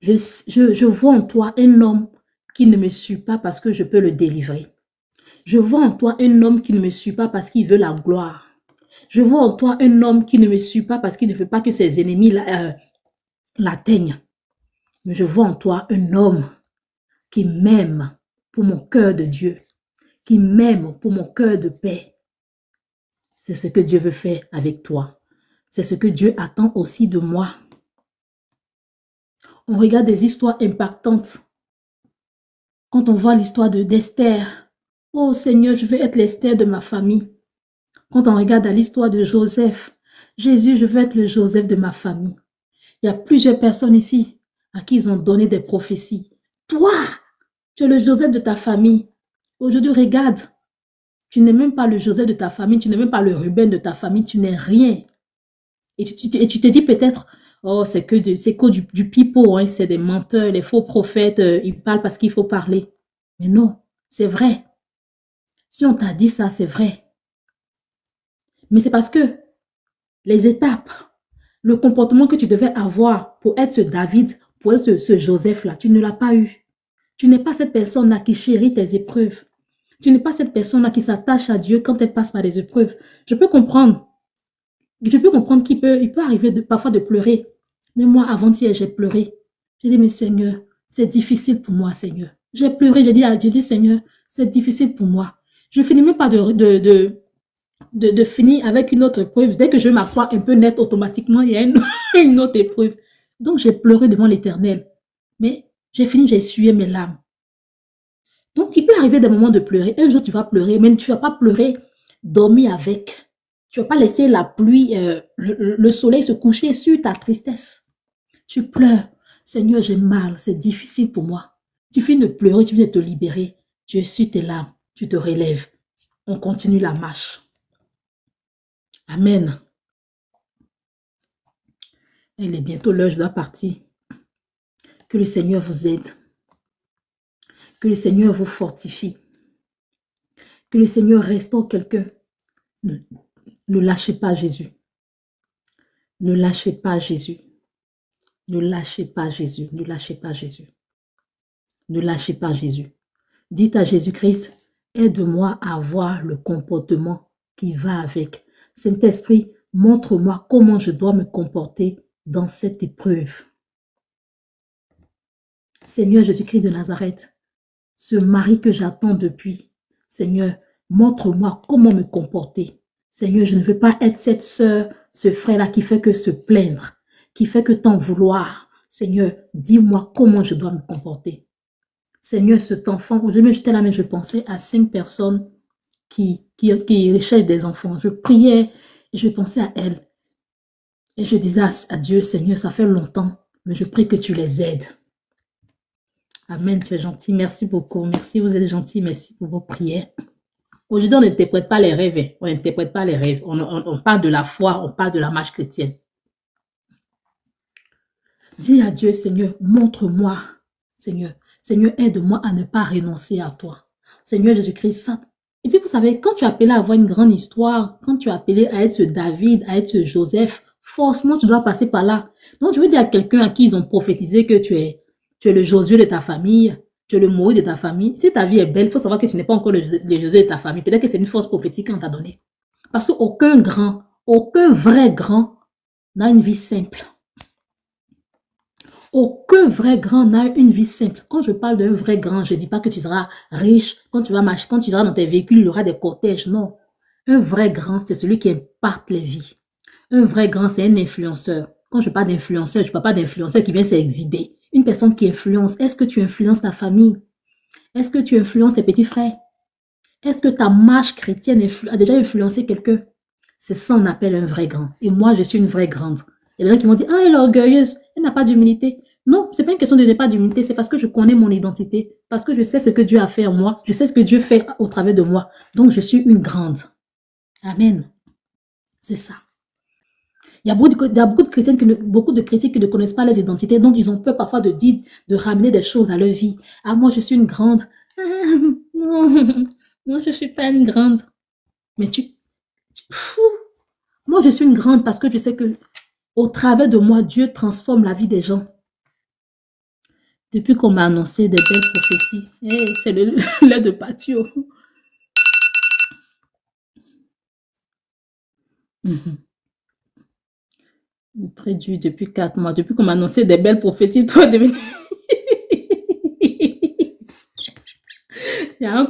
je vois en toi un homme qui ne me suit pas parce que je peux le délivrer. Je vois en toi un homme qui ne me suit pas parce qu'il veut la gloire. Je vois en toi un homme qui ne me suit pas parce qu'il ne veut pas que ses ennemis l'atteignent. Mais je vois en toi un homme qui m'aime pour mon cœur de Dieu, qui m'aime pour mon cœur de paix. C'est ce que Dieu veut faire avec toi. C'est ce que Dieu attend aussi de moi. On regarde des histoires impactantes. Quand on voit l'histoire d'Esther, oh Seigneur, je veux être l'Esther de ma famille. Quand on regarde l'histoire de Joseph, Jésus, je veux être le Joseph de ma famille. Il y a plusieurs personnes ici à qui ils ont donné des prophéties. Toi, tu es le Joseph de ta famille. Aujourd'hui, regarde, tu n'es même pas le Joseph de ta famille, tu n'es même pas le Ruben de ta famille, tu n'es rien. Et tu te dis peut-être, oh, c'est que du pipeau, hein, c'est des menteurs, les faux prophètes, ils parlent parce qu'il faut parler. Mais non, c'est vrai. Si on t'a dit ça, c'est vrai. Mais c'est parce que les étapes, le comportement que tu devais avoir pour être ce David, pour être ce Joseph-là, tu ne l'as pas eu. Tu n'es pas cette personne-là qui chérit tes épreuves. Tu n'es pas cette personne-là qui s'attache à Dieu quand elle passe par des épreuves. Je peux comprendre. Je peux comprendre qu'il peut arriver parfois de pleurer. Mais moi, avant-hier, j'ai pleuré. J'ai dit, mais Seigneur, c'est difficile pour moi, Seigneur. J'ai pleuré, j'ai dit à Dieu, Seigneur, c'est difficile pour moi. Je ne finis même pas de finir avec une autre épreuve. Dès que je m'assois un peu net, automatiquement, il y a une autre épreuve. Donc, j'ai pleuré devant l'Éternel. Mais j'ai fini, j'ai essuyé mes larmes. Donc, il peut arriver des moments de pleurer. Un jour, tu vas pleurer, mais tu ne vas pas pleurer, dormir avec. Tu ne vas pas laisser la pluie, le soleil se coucher sur ta tristesse. Tu pleures. Seigneur, j'ai mal, c'est difficile pour moi. Tu finis de pleurer, tu viens de te libérer. Tu essuies tes larmes, tu te relèves. On continue la marche. Amen. Il est bientôt l'heure, je dois partir. Que le Seigneur vous aide. Que le Seigneur vous fortifie. Que le Seigneur restaure quelqu'un. Ne lâchez pas Jésus. Ne lâchez pas Jésus. Ne lâchez pas Jésus. Ne lâchez pas Jésus. Ne lâchez pas Jésus. Dites à Jésus-Christ, aide-moi à avoir le comportement qui va avec. Saint-Esprit, montre-moi comment je dois me comporter dans cette épreuve. Seigneur Jésus-Christ de Nazareth, ce mari que j'attends depuis, Seigneur, montre-moi comment me comporter. Seigneur, je ne veux pas être cette sœur, ce frère-là qui fait que se plaindre, qui fait que t'en vouloir. Seigneur, dis-moi comment je dois me comporter. Seigneur, cet enfant, je me jetais la main, je pensais à 5 personnes qui recherchent des enfants. Je priais et je pensais à elles. Et je disais à Dieu, Seigneur, ça fait longtemps, mais je prie que tu les aides. Amen, tu es gentil. Merci beaucoup. Merci, vous êtes gentil. Merci pour vos prières. Aujourd'hui, on n'interprète pas les rêves. Hein. On n'interprète pas les rêves. On parle de la foi, on parle de la marche chrétienne. Dis à Dieu, Seigneur, montre-moi, Seigneur. Seigneur, aide-moi à ne pas renoncer à toi. Seigneur Jésus-Christ, ça. Et puis, vous savez, quand tu as appelé à avoir une grande histoire, quand tu as appelé à être ce David, à être ce Joseph, forcément, tu dois passer par là. Donc, je veux dire à quelqu'un à qui ils ont prophétisé que tu es le Josué de ta famille, tu es le Moïse de ta famille. Si ta vie est belle, il faut savoir que tu n'es pas encore le Josué de ta famille. Peut-être que c'est une force prophétique qu'on t'a donnée. Parce qu'aucun grand, aucun vrai grand n'a une vie simple. Aucun vrai grand n'a une vie simple. Quand je parle d'un vrai grand, je ne dis pas que tu seras riche, quand tu vas marcher, quand tu seras dans tes véhicules, il y aura des cortèges. Non. Un vrai grand, c'est celui qui impacte les vies. Un vrai grand, c'est un influenceur. Quand je parle d'influenceur, je ne parle pas d'influenceur qui vient s'exhiber. Une personne qui influence, est-ce que tu influences ta famille? Est-ce que tu influences tes petits frères? Est-ce que ta marche chrétienne a déjà influencé quelqu'un? C'est ça qu'on appelle un vrai grand. Et moi, je suis une vraie grande. Il y a des gens qui m'ont dit, ah, elle est orgueilleuse, elle n'a pas d'humilité. Non, c'est pas une question de ne pas d'humilité, c'est parce que je connais mon identité, parce que je sais ce que Dieu a fait en moi, je sais ce que Dieu fait au travers de moi. Donc, je suis une grande. Amen. C'est ça. Il y a beaucoup de chrétiens qui ne connaissent pas les identités, donc ils ont peur parfois de dire, de ramener des choses à leur vie. Ah, moi, je suis une grande. Non, moi, je ne suis pas une grande. Mais moi, je suis une grande parce que je sais que au travers de moi, Dieu transforme la vie des gens. Depuis qu'on m'a annoncé des belles prophéties, hey, c'est le lait de patio. Très dur depuis 4 mois. Depuis qu'on m'a annoncé des belles prophéties, toi, devenu... Il y a un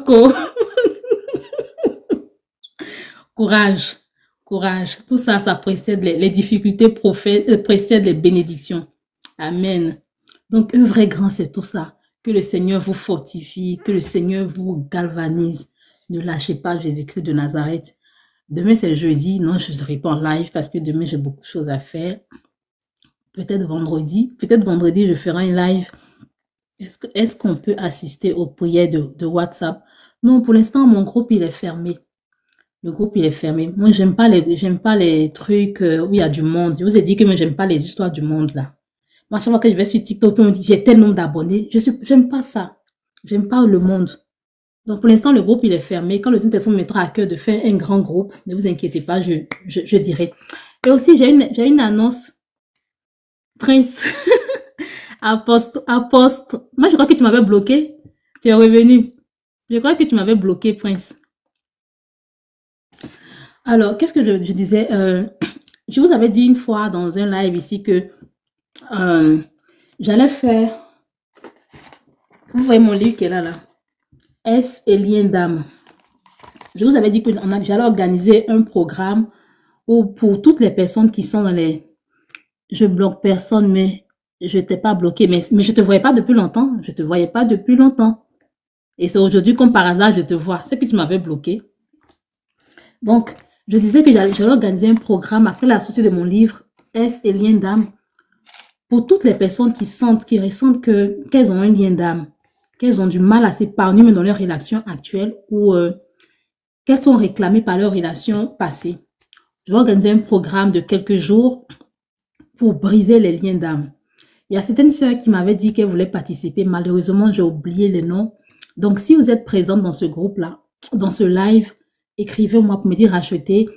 courage. Courage. Tout ça, ça précède les difficultés, précèdent les bénédictions. Amen. Donc, un vrai grand, c'est tout ça. Que le Seigneur vous fortifie, que le Seigneur vous galvanise. Ne lâchez pas Jésus-Christ de Nazareth. Demain, c'est jeudi. Non, je ne serai pas en live parce que demain, j'ai beaucoup de choses à faire. Peut-être vendredi, je ferai un live. Est-ce qu'on peut assister aux prières de WhatsApp? Non, pour l'instant, mon groupe, il est fermé. Le groupe, il est fermé. Moi, j'aime pas les trucs où il y a du monde. Je vous ai dit que moi, j'aime pas les histoires du monde, là. Moi, chaque fois que je vais sur TikTok, on me dit, j'ai tel nombre d'abonnés. J'aime pas ça. J'aime pas le monde. Donc, pour l'instant, le groupe, il est fermé. Quand le Saint-Esprit me mettra à cœur de faire un grand groupe, ne vous inquiétez pas, je dirai. Et aussi, j'ai une annonce. Prince. Aposte. Moi, je crois que tu m'avais bloqué. Tu es revenu. Je crois que tu m'avais bloqué, Prince. Alors, qu'est-ce que je disais? Je vous avais dit une fois dans un live ici que j'allais faire... Vous voyez mon livre qui est là. Est et lien d'âme. Je vous avais dit que j'allais organiser un programme où pour toutes les personnes qui sont dans les... Je bloque personne, mais je t'ai pas bloqué. Mais je te voyais pas depuis longtemps. Je te voyais pas depuis longtemps. Et c'est aujourd'hui, comme par hasard, je te vois. C'est que tu m'avais bloqué. Donc, je disais que j'allais organiser un programme après la sortie de mon livre Est et lien d'âme pour toutes les personnes qui ressentent qu'elles ont un lien d'âme, qu'elles ont du mal à s'épargner dans leur relation actuelle ou qu'elles sont réclamées par leur relation passée. Je vais organiser un programme de quelques jours pour briser les liens d'âme. Il y a certaines sœurs qui m'avaient dit qu'elles voulaient participer. Malheureusement, j'ai oublié les noms. Donc, si vous êtes présente dans ce groupe-là, dans ce live, écrivez-moi pour me dire acheter.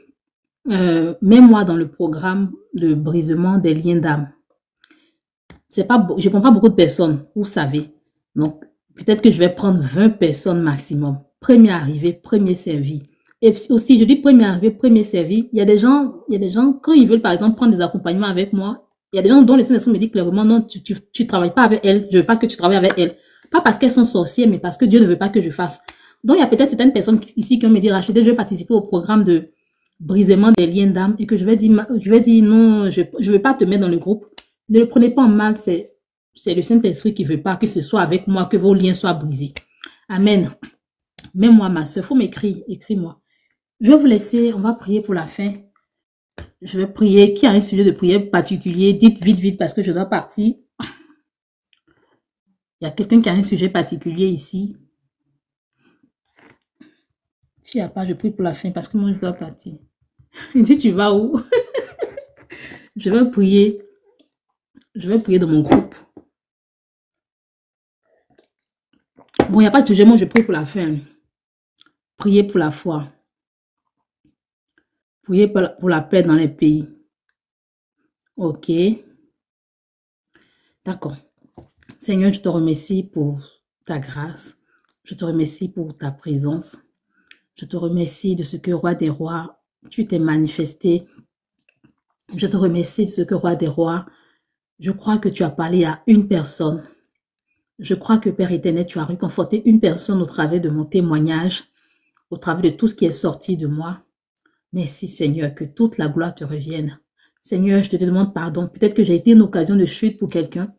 Mets-moi dans le programme de brisement des liens d'âme. Je ne prends pas beaucoup de personnes, vous savez. Donc, peut-être que je vais prendre 20 personnes maximum. Premier arrivé, premier servi. Et aussi, je dis premier arrivé, premier servi. Il y a des gens, quand ils veulent, par exemple, prendre des accompagnements avec moi, il y a des gens dont le Saint-Esprit me dit clairement, non, tu travailles pas avec elles. Je veux pas que tu travailles avec elles. Pas parce qu'elles sont sorcières, mais parce que Dieu ne veut pas que je fasse. Donc, il y a peut-être certaines personnes ici qui vont me dire, Rachel, je vais participer au programme de brisement des liens d'âme et que je vais dire non, je ne veux pas te mettre dans le groupe. Ne le prenez pas en mal, c'est le Saint-Esprit qui ne veut pas que ce soit avec moi, que vos liens soient brisés. Amen. Même moi, ma soeur, il faut m'écrire, écris-moi. Je vais vous laisser, on va prier pour la fin. Je vais prier. Qui a un sujet de prière particulier? Dites vite, parce que je dois partir. Il y a quelqu'un qui a un sujet particulier ici. S'il n'y a pas, je prie pour la fin parce que moi, je dois partir. Il dit, tu vas où? Je vais prier. Je vais prier dans mon groupe. Bon, il n'y a pas de sujet. Moi, je prie pour la fin. Priez pour la foi. Priez pour la paix dans les pays. Ok. D'accord. Seigneur, je te remercie pour ta grâce. Je te remercie pour ta présence. Je te remercie de ce que, Roi des rois, tu t'es manifesté. Je te remercie de ce que, Roi des rois, je crois que tu as parlé à une personne. Je crois que, Père éternel, tu as réconforté une personne au travers de mon témoignage, au travers de tout ce qui est sorti de moi. Merci, Seigneur, que toute la gloire te revienne. Seigneur, je te demande pardon. Peut-être que j'ai été une occasion de chute pour quelqu'un.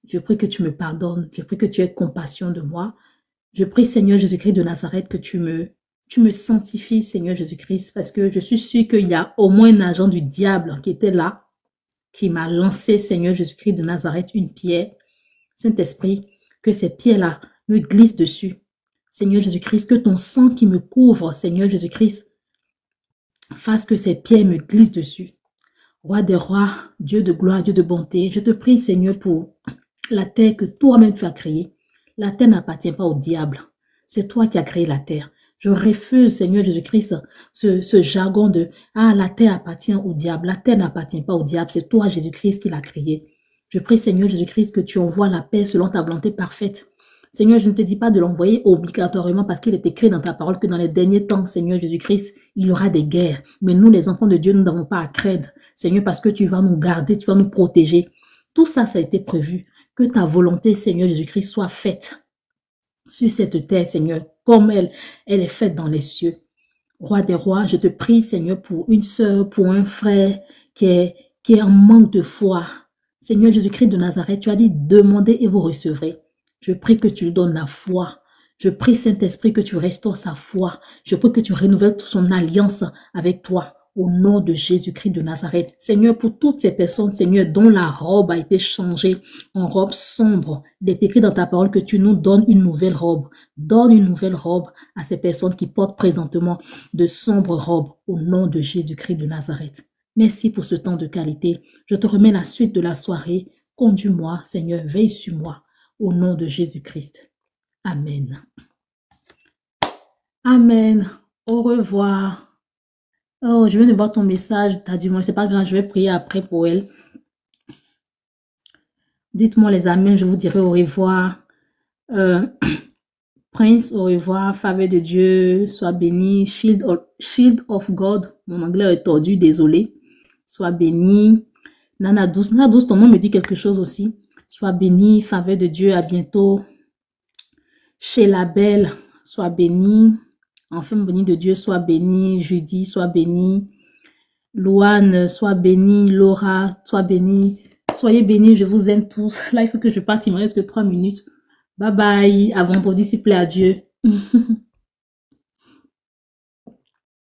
Je prie que tu me pardonnes. Je prie que tu aies compassion de moi. Je prie, Seigneur Jésus-Christ de Nazareth, que tu me sanctifies, Seigneur Jésus-Christ, parce que je suis sûre qu'il y a au moins un agent du diable qui était là, qui m'a lancé, Seigneur Jésus-Christ de Nazareth, une pierre. Saint-Esprit, que ces pierres-là me glissent dessus. Seigneur Jésus-Christ, que ton sang qui me couvre, Seigneur Jésus-Christ, fasse que ces pierres me glissent dessus. Roi des rois, Dieu de gloire, Dieu de bonté, je te prie, Seigneur, pour la terre que toi-même tu as créée. La terre n'appartient pas au diable. C'est toi qui as créé la terre. Je refuse, Seigneur Jésus-Christ, ce jargon de « Ah, la terre appartient au diable ». La terre n'appartient pas au diable. C'est toi, Jésus-Christ, qui l'a créée. Je prie, Seigneur Jésus-Christ, que tu envoies la paix selon ta volonté parfaite. Seigneur, je ne te dis pas de l'envoyer obligatoirement parce qu'il est écrit dans ta parole que dans les derniers temps, Seigneur Jésus-Christ, il y aura des guerres. Mais nous, les enfants de Dieu, nous n'avons pas à craindre. Seigneur, parce que tu vas nous garder, tu vas nous protéger. Tout ça, ça a été prévu. Que ta volonté, Seigneur Jésus-Christ, soit faite sur cette terre, Seigneur, comme elle est faite dans les cieux. Roi des rois, je te prie, Seigneur, pour une sœur, pour un frère qui est en manque de foi. Seigneur Jésus-Christ de Nazareth, tu as dit, demandez et vous recevrez. Je prie que tu lui donnes la foi. Je prie, Saint-Esprit, que tu restaures sa foi. Je prie que tu renouvelles son alliance avec toi. Au nom de Jésus-Christ de Nazareth. Seigneur, pour toutes ces personnes, Seigneur, dont la robe a été changée en robe sombre, il est écrit dans ta parole que tu nous donnes une nouvelle robe. Donne une nouvelle robe à ces personnes qui portent présentement de sombres robes au nom de Jésus-Christ de Nazareth. Merci pour ce temps de qualité. Je te remets la suite de la soirée. Conduis-moi, Seigneur, veille sur moi. Au nom de Jésus-Christ. Amen. Amen. Au revoir. Oh, je viens de voir ton message. T'as dit, moi, c'est pas grave, je vais prier après pour elle. Dites-moi les amens, je vous dirai au revoir. Prince, au revoir. Faveur de Dieu, sois béni. Shield of God. Mon anglais est tordu, désolé. Sois béni. Nana Douce, ton nom me dit quelque chose aussi. Sois béni, faveur de Dieu, à bientôt. Chez la belle, sois béni. Enfin, béni de Dieu, sois béni. Judy, sois béni. Louane, sois béni. Laura, sois béni. Soyez bénis, je vous aime tous. Là, il faut que je parte, il me reste que 3 minutes. Bye bye, à vendredi, s'il plaît à Dieu.